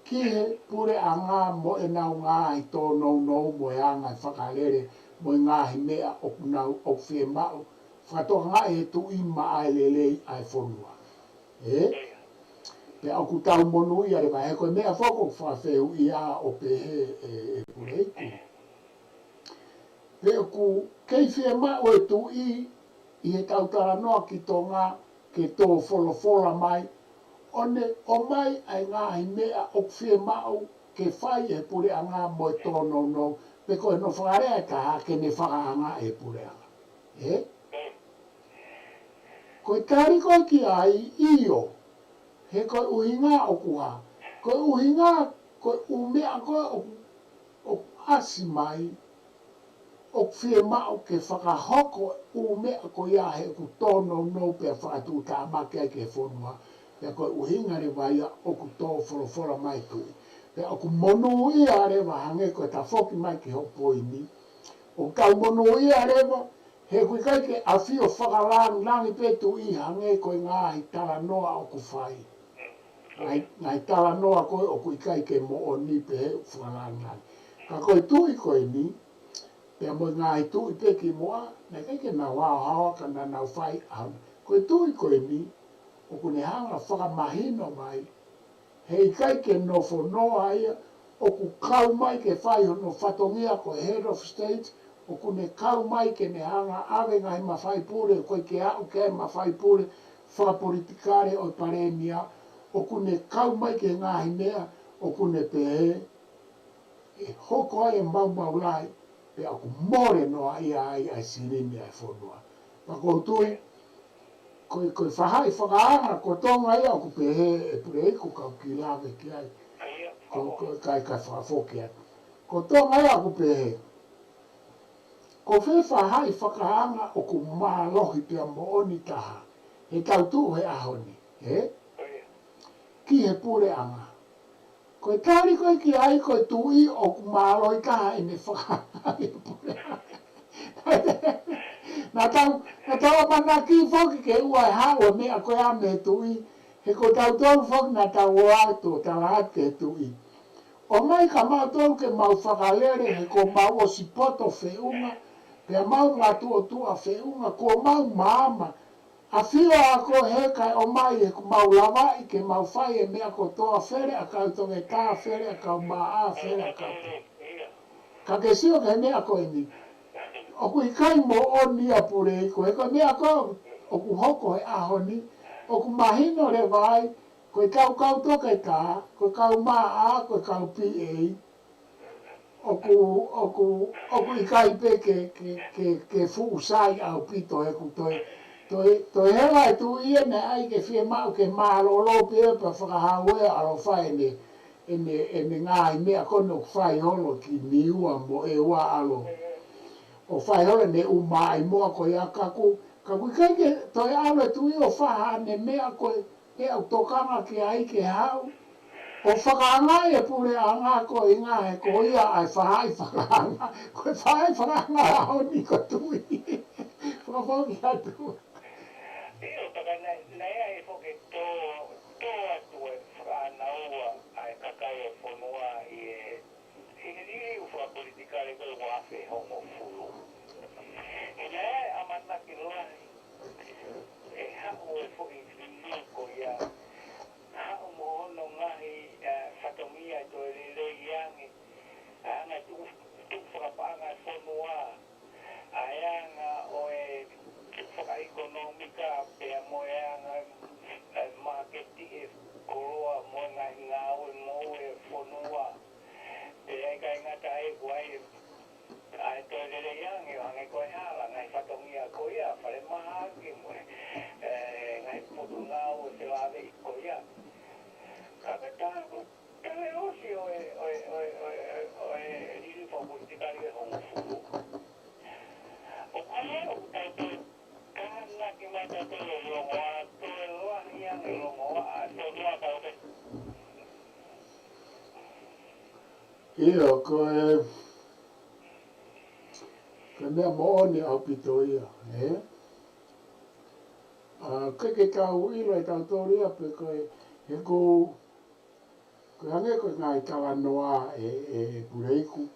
ki he pure a ngā mo e nau ngā i tō nou mo e anga i whakarere mo i ngā hi mea o nau o whie mau whatoka ngā he tu i ma ai lelei ai whonua. Pea oku tau monu ia rewa he koe mea whoko whawhehu ia o pehe e Puleiku. Pe oku kei whia mau e tu i he tautara noa ki tō ngā ke tō wholofola mai. One o mai ai ngā hi mea o whia mau ke whai e pure a ngā mo e tō nou. Pe koe no whakarea e taha ke ne whakaanga e pure anga. Koe tari koe ki ai io. He koe uhinga o kuha. Koe uhinga koe umea koe o asi mai. O whie mau ke whakahoko umea ko ia he ku tōno no pia whakatū tā make ai ke whonua. Pia koe uhinga rewa ia o ku tō whorowhora mai tui. Pia o ku monu ia rewa hange koe ta whoki mai ke hopoini. O kau monu ia rewa he kui kai ke awhio whakalangi pe tu i hange koe ngā hi tala noa o ku whai. Ngai tala noa koe o kui kai ke mo o ni pe he whakalangi. Ka koe tui koe ni. Pea mo ngā i tui peki moa, nei keke nā wao hawa ka nā nau whai au. Koe tui koe ni, o kune hanga whakamahino mai, hei kai ke no whonoa ia, o ku kau mai ke whai hono whatongia ko head of state, o kune kau mai ke ne hanga awe ngai mawhai pure, koe ke au ke mawhai pure, whakapolitikare o paremia, o kune kau mai ke ngā hinea, o kune pehe, e hoko ai e mau lai, pe aku more noa ia ai sirimi ai whonua. Pa kou tui, koe whahai whakaanga, ko tonga ia aku pehe e Puleiku kau ki lawe ki ai. Ko kai whakafoki atu. Ko tonga ia aku pehe. Ko whahai whakaanga o ku mālohi pia mo oni taha. He tautu he ahoni. Ki he pure anga. Koe tari koe ki ai koe tui o ku māloi taha e me whakahai pure anga. Nā tau mana ki whoki ke ua e hawa mea koe a me tui. He ko tau tau whoki nā tau o auto tala at ke tui. O mai ka mau tau ke mau whakalere he ko mau o sipoto whiunga. Pea mau ngā tua whiunga ko mau maama. A whia ako he kai o mai e ku mau lawa i ke mau whai e mea ko toa where a kau tonge tā where a kau maa where a kau te. Ka ke sio ke mea ko e ni. O ku i kai mo o ni a Puleiku, he ko mea ko o ku hoko he ahoni, o ku mahino re vai, ko i kau toke tā, ko i kau maa, ko i kau PA, o ku i kai pe ke fuusai au pito he ku toi, Toi hela e tu ia me ai ke fie mau ke malo lo pia pa whakahawe alo whai ene ngā i mea kono whai holo ki niua mo e wā alo. O whai holo ne umai moa ko ia kaku kai ke toi alo e tu i o whaha ne mea koe e au tokanga ki ai ke hau. O whakaanga e pure a ngā ko i ngā he ko ia ai whahai whakaanga. Koe whahai whakaanga hao ni ko tui. Whakafongi atu. Io nei ai foke to atu e whanaua ai kakai e whanua i iri uwha politikare koe wafe hongo fulu. E nei amana ki lahi e hau e foki whiu ko ia hau mohono ngahi whatomia to e rei iangi anga tu whakapanga e whanua aianga o e whakaekonomika pia moeanga marketi e koroa moe ngahi ngāu e mou e whanua pia e kai ngata e kuai ai toi rere iangi o hange koe hala ngai whatongia ko ia whare maha ki moe ngai putu ngāu e te lawe i ko ia kaka tāku kare osi o e riri whaputikari e hongo furu o kare o kutaitu kana ki mata to longo a to loa ia ngi longo a to loa ka o Io koe mea mooni au pito ia, ke tau ilo e tau toria pe koe he ko hange koe ngai tala noa e Puleiku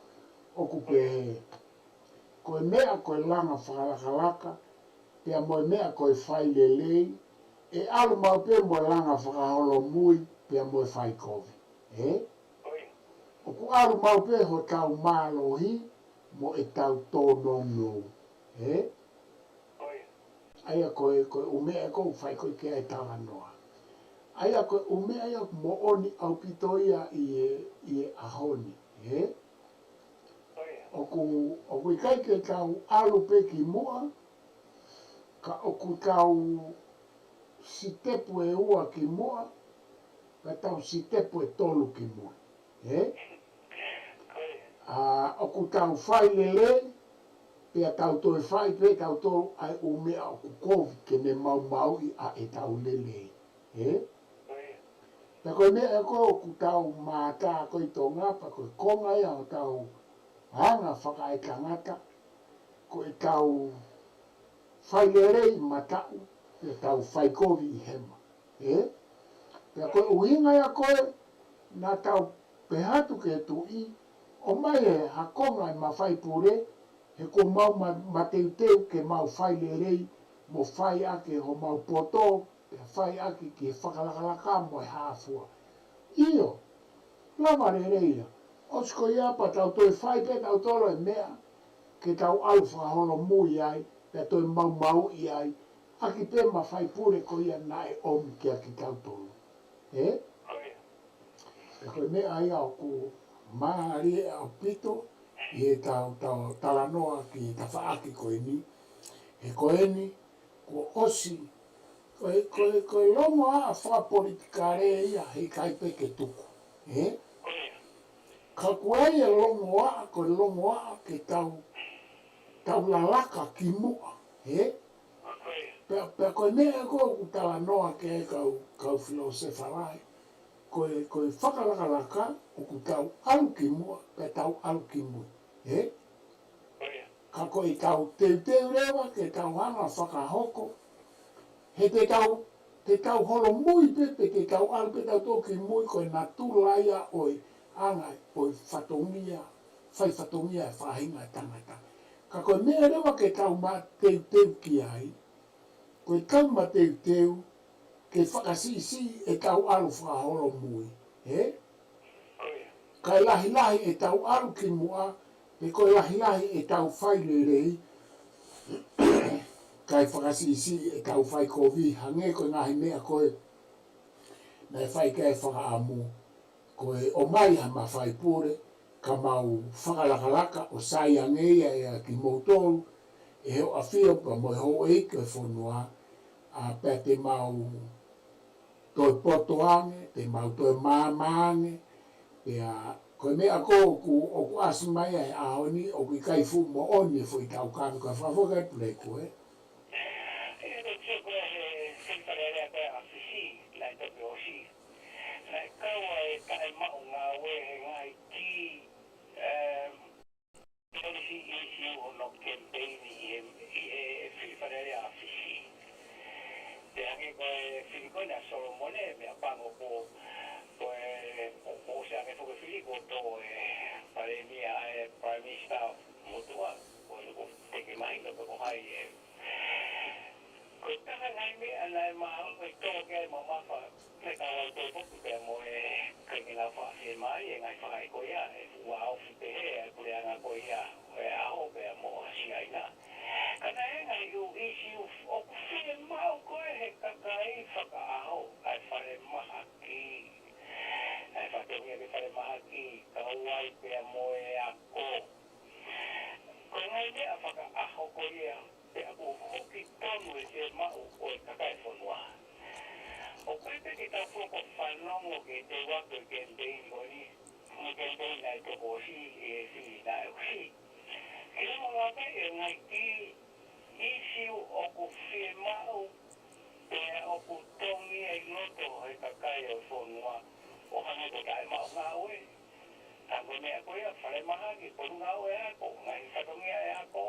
oku pe koe mea koe langa whakalakalaka pia moe mea koe whai lelei e alu mau pe moe langa whakaholo mui pia moe whai kovi, Oku alu mau pe ho tau malo hi mo e tau tōno nou, Aia koe umea kou whai koe kia e tala noa. Aia koe umea ia mo oni au pito ia i e ahoni, Oku ikai ke tau alu pe ki mua, ka oku tau sitepu e ua ki mua, ka tau sitepu e tolu ki mua, Oku tau whai lele, pia tau toi whai pe tau tolu ai umea oku kovi ke ne mau i a e tau lele, Pia koe mea koe oku tau mātā koe tō ngapa, koe konga ia o tau hanga whaka e tangata, koe tau whai lele i matau, pia tau whai kovi i hema, Pia koe uhinga ia koe, nā tau pehatu ke tu i, o mai e hakonga i mawhai pure, he ko mau mateuteu ke mau whai lerei, mo whai ake ho mau poto, pia whai ake ki he whakalakalaka mo e hāfua. Io, lama lereia, osko ia pa tau toi whai pe tau tolo e mea, ke tau au whakaholo mui ai, pia toi mau i ai, aki pe ma whai pure ko ia nae omi kia ki tau tolo. Pia koe mea ai au ku maari e au pito, i e tau talanoa ki ta whaaki koe ni. He koe ni, ko osi, koe longo a whapolitikare ia hei kai peke tuku. Ka koe e longo a, koe longo a ke tau lalaka ki mua. Pea koe mea koe ku talanoa ke kau filosefarai. Koe whakalakalaka o ku tau alu ki mua, pe tau alu ki mui. Ka koe tau teuteu rewa, ke tau hanga whakahoko, he te tau holo mui pepe, te tau alu pe tau toki mui, koe nā tūlaia oi angai, oi whatongia e whahinga tangata. Ka koe mea rewa ke tau mā teuteu ki ai, koe tau mā teuteu, ke whakasisi e tau alu whakaholo mui. Kai lahi e tau alu ki mua, pe koe lahi e tau whai lerei, kai whakasisi e tau whai kovi, hange koe ngahi mea koe, nei whai kai whakaamu, koe o mai ha ma whai pure, ka mau whakalakalaka o sai angeia e a ki moutolu, e heo a whio pa mo ho eike whonua, pe te mau toi potoange, te mau toi māmange, pea koe mea kōku o ku asu mai ai ahoni o kui kai fu mo oni fui tau kānu ka whawhaka e Puleiku e. E no tiko e whiwharere koe a whisi, lai tope o si. Lai kaua e kai mau ngā we he ngai ki polisi isi o no campaigni e whiwharere a whisi. Te ange koe whirikoina Solomone mea pango po o se ange fuke whiriko to pare mia e Prime Minister motua o teke mai no ko hai e ko tanga ngai me ana ma ko to ke ma ma fa te ka to ko ke mo e ke la fa e mai e ngai fa ko ya e wa o fu te e ko ya na ko ya e a ho be mo si ai na kana e ngai u isi u o ku fe ma ko e ka kai fa ka ho ai fa le ma ki ai fa ke me fa le ma ki ka wai be mo e a ko ko ngai me a fa ka ho ko ya te a ko hoki tonu e mau o e kakai whanua. O koe te ki ta whoko whanongo ke te wako ke mbei ngori, mo ke mbei nai toko si e whiri nai o si. Ke rama wake e ngai ki isiu o ko whie mau, pe o ko tongi e noto e kakai o whanua, o hangi ko kai mau ngā oe. Tango mea koe a whare maha ki poru ngā oe ako, ngai whatongia e ako,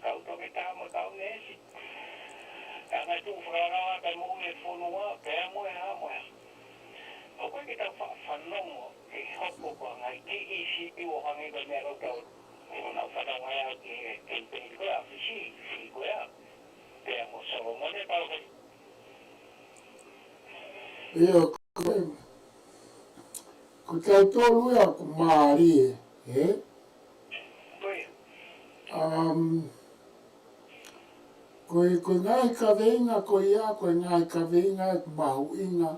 kau toke tāma kau nesi. Ka ngai tū whakarawa kai mō e whonua, pēr moe hā moe. O koe ki tā whanongo ke hoko kua ngai ki isi i o hangi koe mea rotau. O nau whanonga ea ki kempeni koe a whisi koe a. Pēr mo Solomone pau kai. Ia koe, ko tau tolu ea ku maari e, Koe ngai ka veinga ko ia, koe ngai ka veinga e mahu inga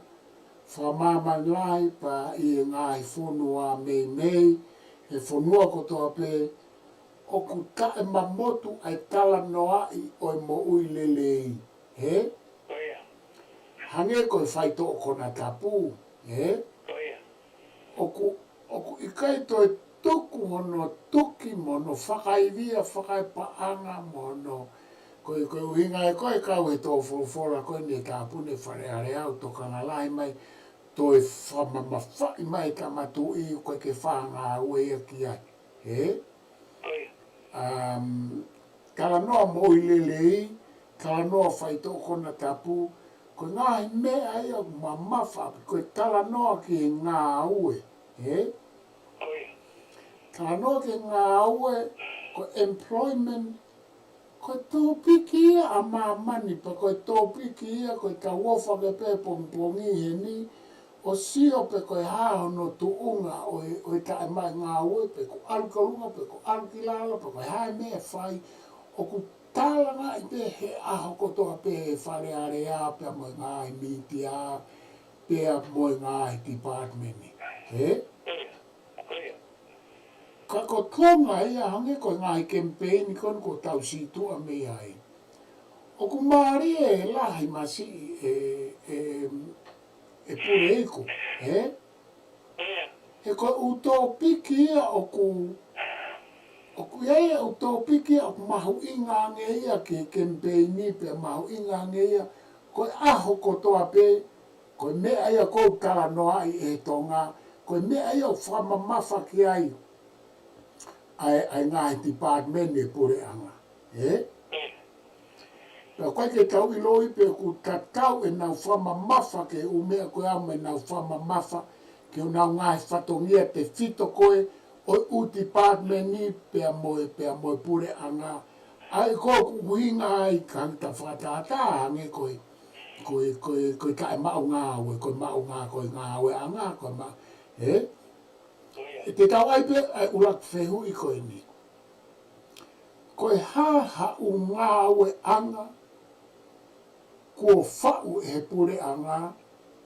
whamamanai pa i ngai whonua mei, he whonua ko toa pe, o ku tae mamotu ai tala noa i o mo ui lelei, he? Hange koe whaito o kona tapu, he? O ku ikai toi tuku mono tuki mono whakaivia, whakaipaanga mono, koe uhinga e koe kau he tō whora koe ne tāpune whare are au tokanga lai mai toi whamamawhai mai ka matu i koe ke whanga ue ia ki ai. He? Kala noa mo i lelei, kala noa whai tō kona tapu, koe ngahi mea ai au mamawha, koe kala noa ki ngā ue. He? Kala noa ki ngā ue, koe employment, koe tōpiki ia a mamani, pa koe tōpiki ia, koe ka wofa ke pe pongpongi he ni, o sio pe koe hahono tuunga o e tae mai ngā ue, pe ko alukalunga, pe ko alukilala, pe koe hae mea whai, o ku tālanga i pe he aho kotoa pe he whare are a, pe moe ngā i miti a, pe moe ngā i departmenti. He? Ka ko tonga ia hange ko ngai campaign kon ko tau situ a me ai. O ku maari e lahi masi e Puleiku, he? He ko utopiki ia o ku ia utopiki ia o mahu inga nge ia ke campaign pe mahu inga nge ia ko aho ko toa pe ko mea ia ko kala noa i e tonga ko mea ia o whamamafa ki ai ai ngai department e pure anga, he? Pea koe ke tau i loi pe ku tatau e nau whamamafa ke umea koe au me nau whamamafa ke o nau ngai whatongia te whito koe o u department ni pea moe pure anga. Ai koe ku huinga ai kanta whatata hange koe kae mau ngā ue, koe mau ngā koe ngā ue anga, koe mau, he? E te tau ai pe ai ulak whehu i koe ni. Koe ha u ngā ue anga, kua whau e pure anga,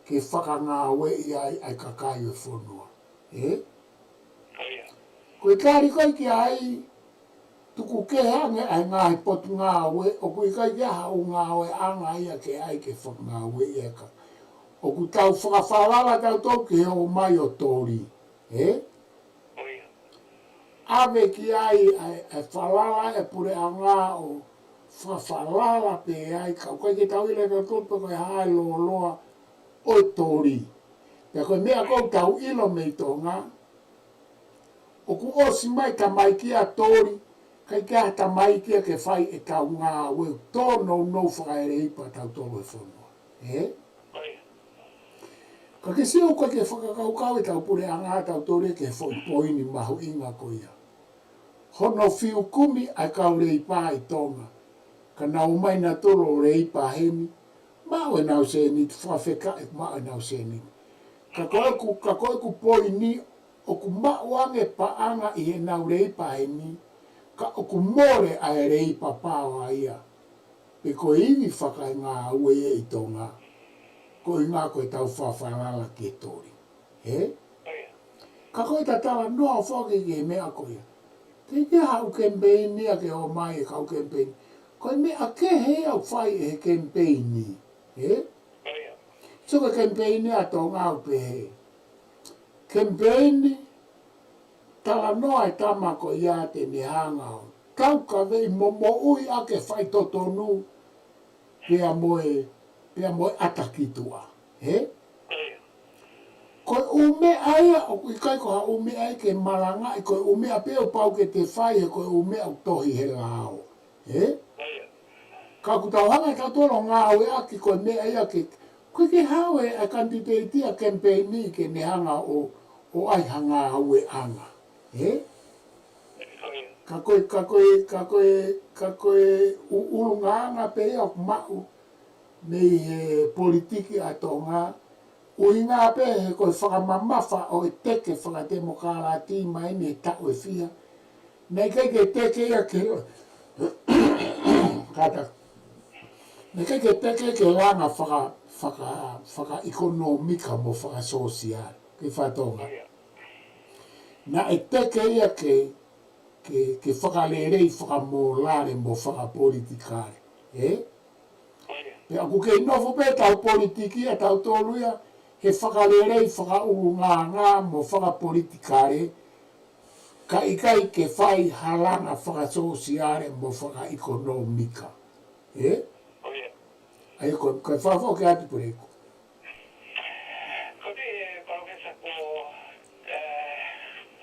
ke whaka ngā ue i ai kakai e whonua. He? Koe kāri koe ki ai, tuku ke hange ai ngai pot ngawe o ku kai ya ha ngawe anga ia ke ai ke whakawe ia ka o ku tau whakawhalala tau tau ke o mai o tori ave ki ai whalala e pure anga o whawhalala pe ai ka kai ke tau ile tau tau pe hai loa loa o tori pe koe mea kou tau ilo mei tonga o ku osi mai ka mai ki a tori kai kia ta mai kia ke whai e tau ngā weu tōno no whakaere ipa tau tōru e whanua. Ka ke seo koe ke whakakaukau e tau pure anga tau tōre ke whoipoini mahu inga ko ia. Hono whiu kumi ai kau rei pā i tonga. Ka nau mai na toro rei pā heni, mau e nau se ni whawheka e mau e nau se ni. Ka koe ku poini o ku mauange pa anga i he nau rei pā heni, ka o ku more ai rei papāwa ia. Pe ko iwi whakai ngā ue e tonga. Ko i ngā koe tau whawhalala ke tori. Ka koe ta tala noa whake ke mea koe. Te ke hau kempeini a ke o mai e kau kempeini. Koe mea ke he au whai e he kempeini. So ke kempeini a tō ngāu pe he. Kempeini tala noa e tama ko ia te ne hangau. Kau ka vei momo ui a ke whai totonu pia moe atakitu'a. Koe ume aia o kui kai ko ha ume ai ke malanga i koe ume a peo pau ke te whai e koe ume au tohi he lao. Ka kutau hanga ka tolo ngā aue aki koe me aia ke koe ke hawe a kandidati a kempeini ke ne hanga o ai hanga aue anga. Ka koe uulunga anga pe au mau nei he politiki a tonga. Ui ngā pe he koe whakamamafa o e teke whakademokarati mai ne tau e fia. Nei kei ke teke ia ke kata. Nei kei ke teke ke langa whaka ekonomika mo whaka sosial. Ke whatonga. Na e teke ia ke whakalerei whakamolare mo whaka politikare. Pe aku kei nofo pe tau politiki a tau tōruia he whakalerei whakaurunganga mo whakapolitikare ka ikai ke whai halanga whakasosiare mo whakaekonomika. Ai koe whawho ke atu Puleiku. Ko te profesa ko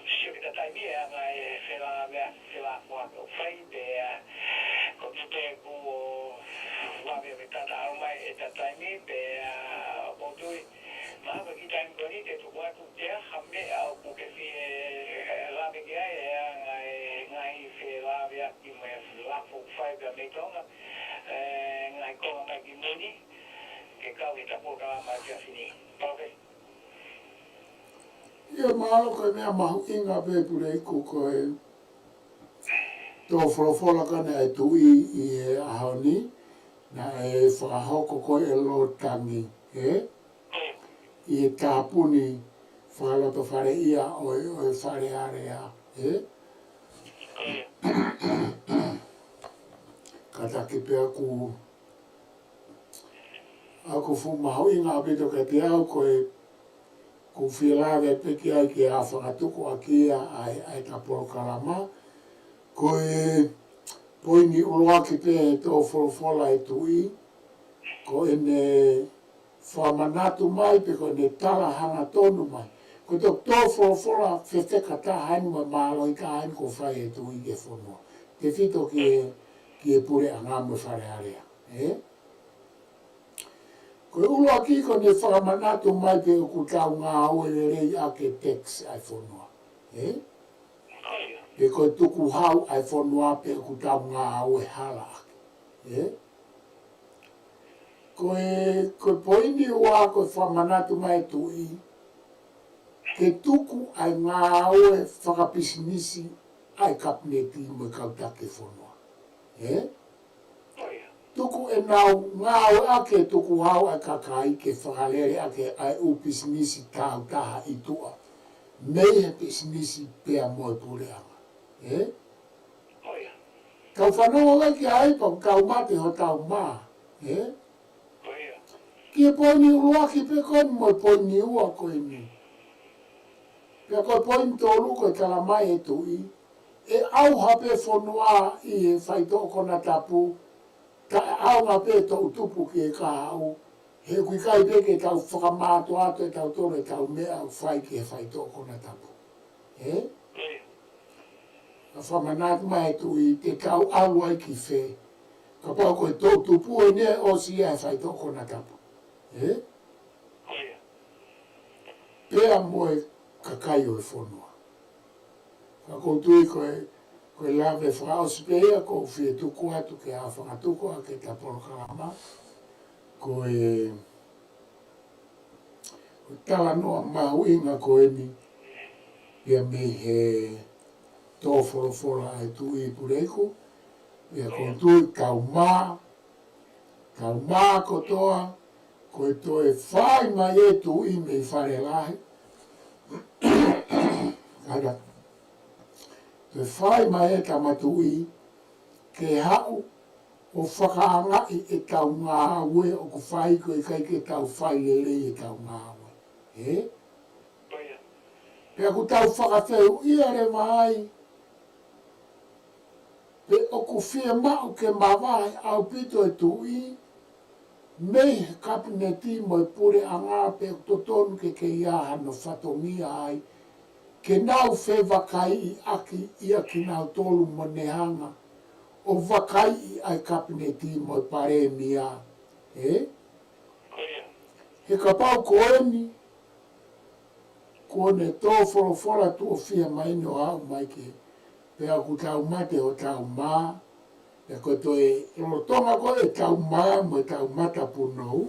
siokita taimia ngai whela whato whai te ko te ko wawe me tata au mai e tataimi pe potui maha ki taimi koni te tuku atu te hame au kuke fi lawe ki ai ngai whe lawe aki me lafo whai pe me tonga ngai konga mai ki muni ke kau i ta Polokalama Tefuafaifio Letio. Ia malo koe mea mahu inga pe Puleiku koe tō wholofola kane ai tui i e ahoni na e whakahoko koe e lo tangi i e tāpuni whakaloto whare ia o e whare area kata ki pe aku fumahu inga pito ke te au koe ku whilawe peki ai ki a whakatuku a kia ai ta Polokalama koe poini uloaki pe tō wholofola e tui ko ene whamanatu mai pe ko ne tala hanga tonu mai ko tō wholofola whewheka tā hainu mai MALO i ka hainu ko whai e tui ke whonua te whito ki e pure a ngā mwe whare area ko uloaki ko ne whakamanatu mai pe ku tau ngā aue rei a ke tex ai whonua pe koe tuku hau ai whonua pe ku tau ngā aue hala koe poini ua koe whamanatu mai tui ke tuku ai ngā aue whakapisinisi ai kapneti mo kautake whonua tuku e nau ngā aue ake tuku hau ai kakai ke whakalere ake ai upisinisi tau taha i tua nei he pisinisi pea moe pureanga Tau whanau wai ki haipa tau mate ho tau maa. Kia poini ulua ki pe koe mo poini ua koe ni. Pea koe poini tolu koe tala mai e tui. E au hape whanua i e whaitoko na tapu. Ta au hape tau tupu ki e kahau. He kui kai peke tau whakamātu ato e tau tole tau mea au whai ki e whaitoko na tapu. A whamanāt mai tui te tau alu ai ki whē. Ka pau koe tau tupu e nea o si e whaitoko na tapu. Pea moe kakai o e whanua. Ka koutui koe lawe whaos pea ko whie tuku atu ke a whangatuku a ke ta Polokalama. Koe tala noa mahuinga koe ni pea me he tō wholawhola ai tui i Puleiku. Pea koutui tau maa kotoa. Koe toe whai mai e tui me i whare lahi. Kada, toe whai mai e tamatui ke hau o whakaangai e tau ngā haue o ku whai koe kai ke tau whai lele e tau ngā haue. Pea ku tau whakateu ia re mai. Pe o ku whia mau ke mawai au pito e tui. Mei kabineti mo pure anga pe totonu ke ia no fatongia ai ke nau fe vakai I aki ia ki nau tolu mo nehanga o vakai ai kabineti mo pare mia he kapau koeni kone tō wholawhola tu o whia mai no au mai ke pea ku tau mate o tau maa. E koe toi rotonga koe e tau maa mo e tau mata punou.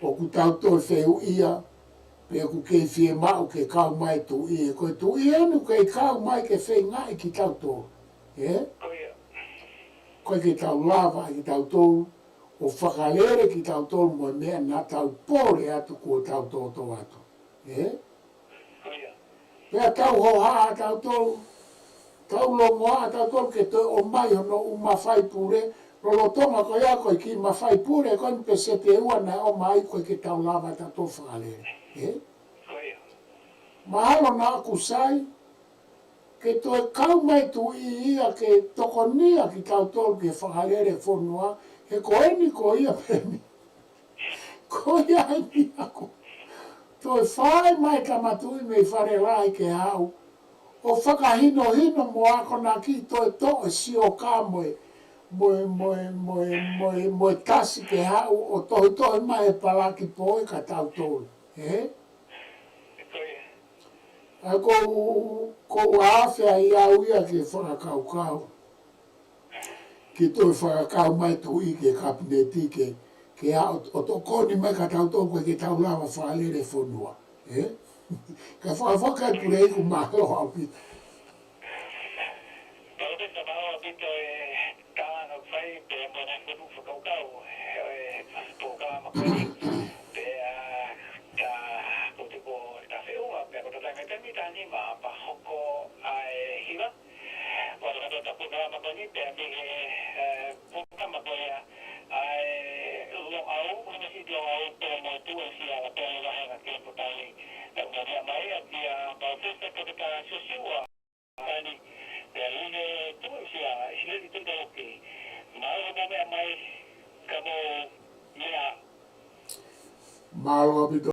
O ku tau toi wheu ia, pea ku kei whie mau ke kau mai tu i. E koe tu i anu kei kau mai ke whei ngai ki tau tō. Koe ke tau lava ki tau tō, o whakalere ki tau tō mo mea na tau pōre atu ko tau tō tō atu. Pea tau hoha tau tō, tau longoa tau tō ke tō o mai hono umawhai pure, rolo tonga ko ia koe ki mawhai pure, koe ni pese te ua na o mai koe ke tau lava tau tō whakalere. Mahalo na aku sai, ke tō e kau mai tu I ia ke toko nia ki tau tō ke whakalere whonua, he koe ni ko ia peni. Ko ia ni aku. Tō e whai mai tamatui me whare lai ke hau, o whakahino mo ako na ki toi to e sio ka moe tasi ke hau o toi mai e palaki poe ka tau tolu. A kou awhia I au ia ke whakakau. Ki toi whakakau mai tu I ke kabineti ke hau o to koni mai ka tau tolu koe ke tau lava whalere whonua. Ka whakawhaka I Puleiku MALO au pita. Palesiteni Kiribati pito e tāna whai pe mo nai konu whakaukau Polokalama Politiki pe ka kutiko ta whiua pe ko tatai metani ta nima pa hoko ai hiwa o to ta Polokalama Politiki pe mi Polokalama Politiki ai lo au ni lo au pe mo tu si ala pe la hanga ke potani o dia mai dia Palesiteni Kiribati Siosiua ani Lune tu sia Isileli tu ke MALO mai kamo mea MALO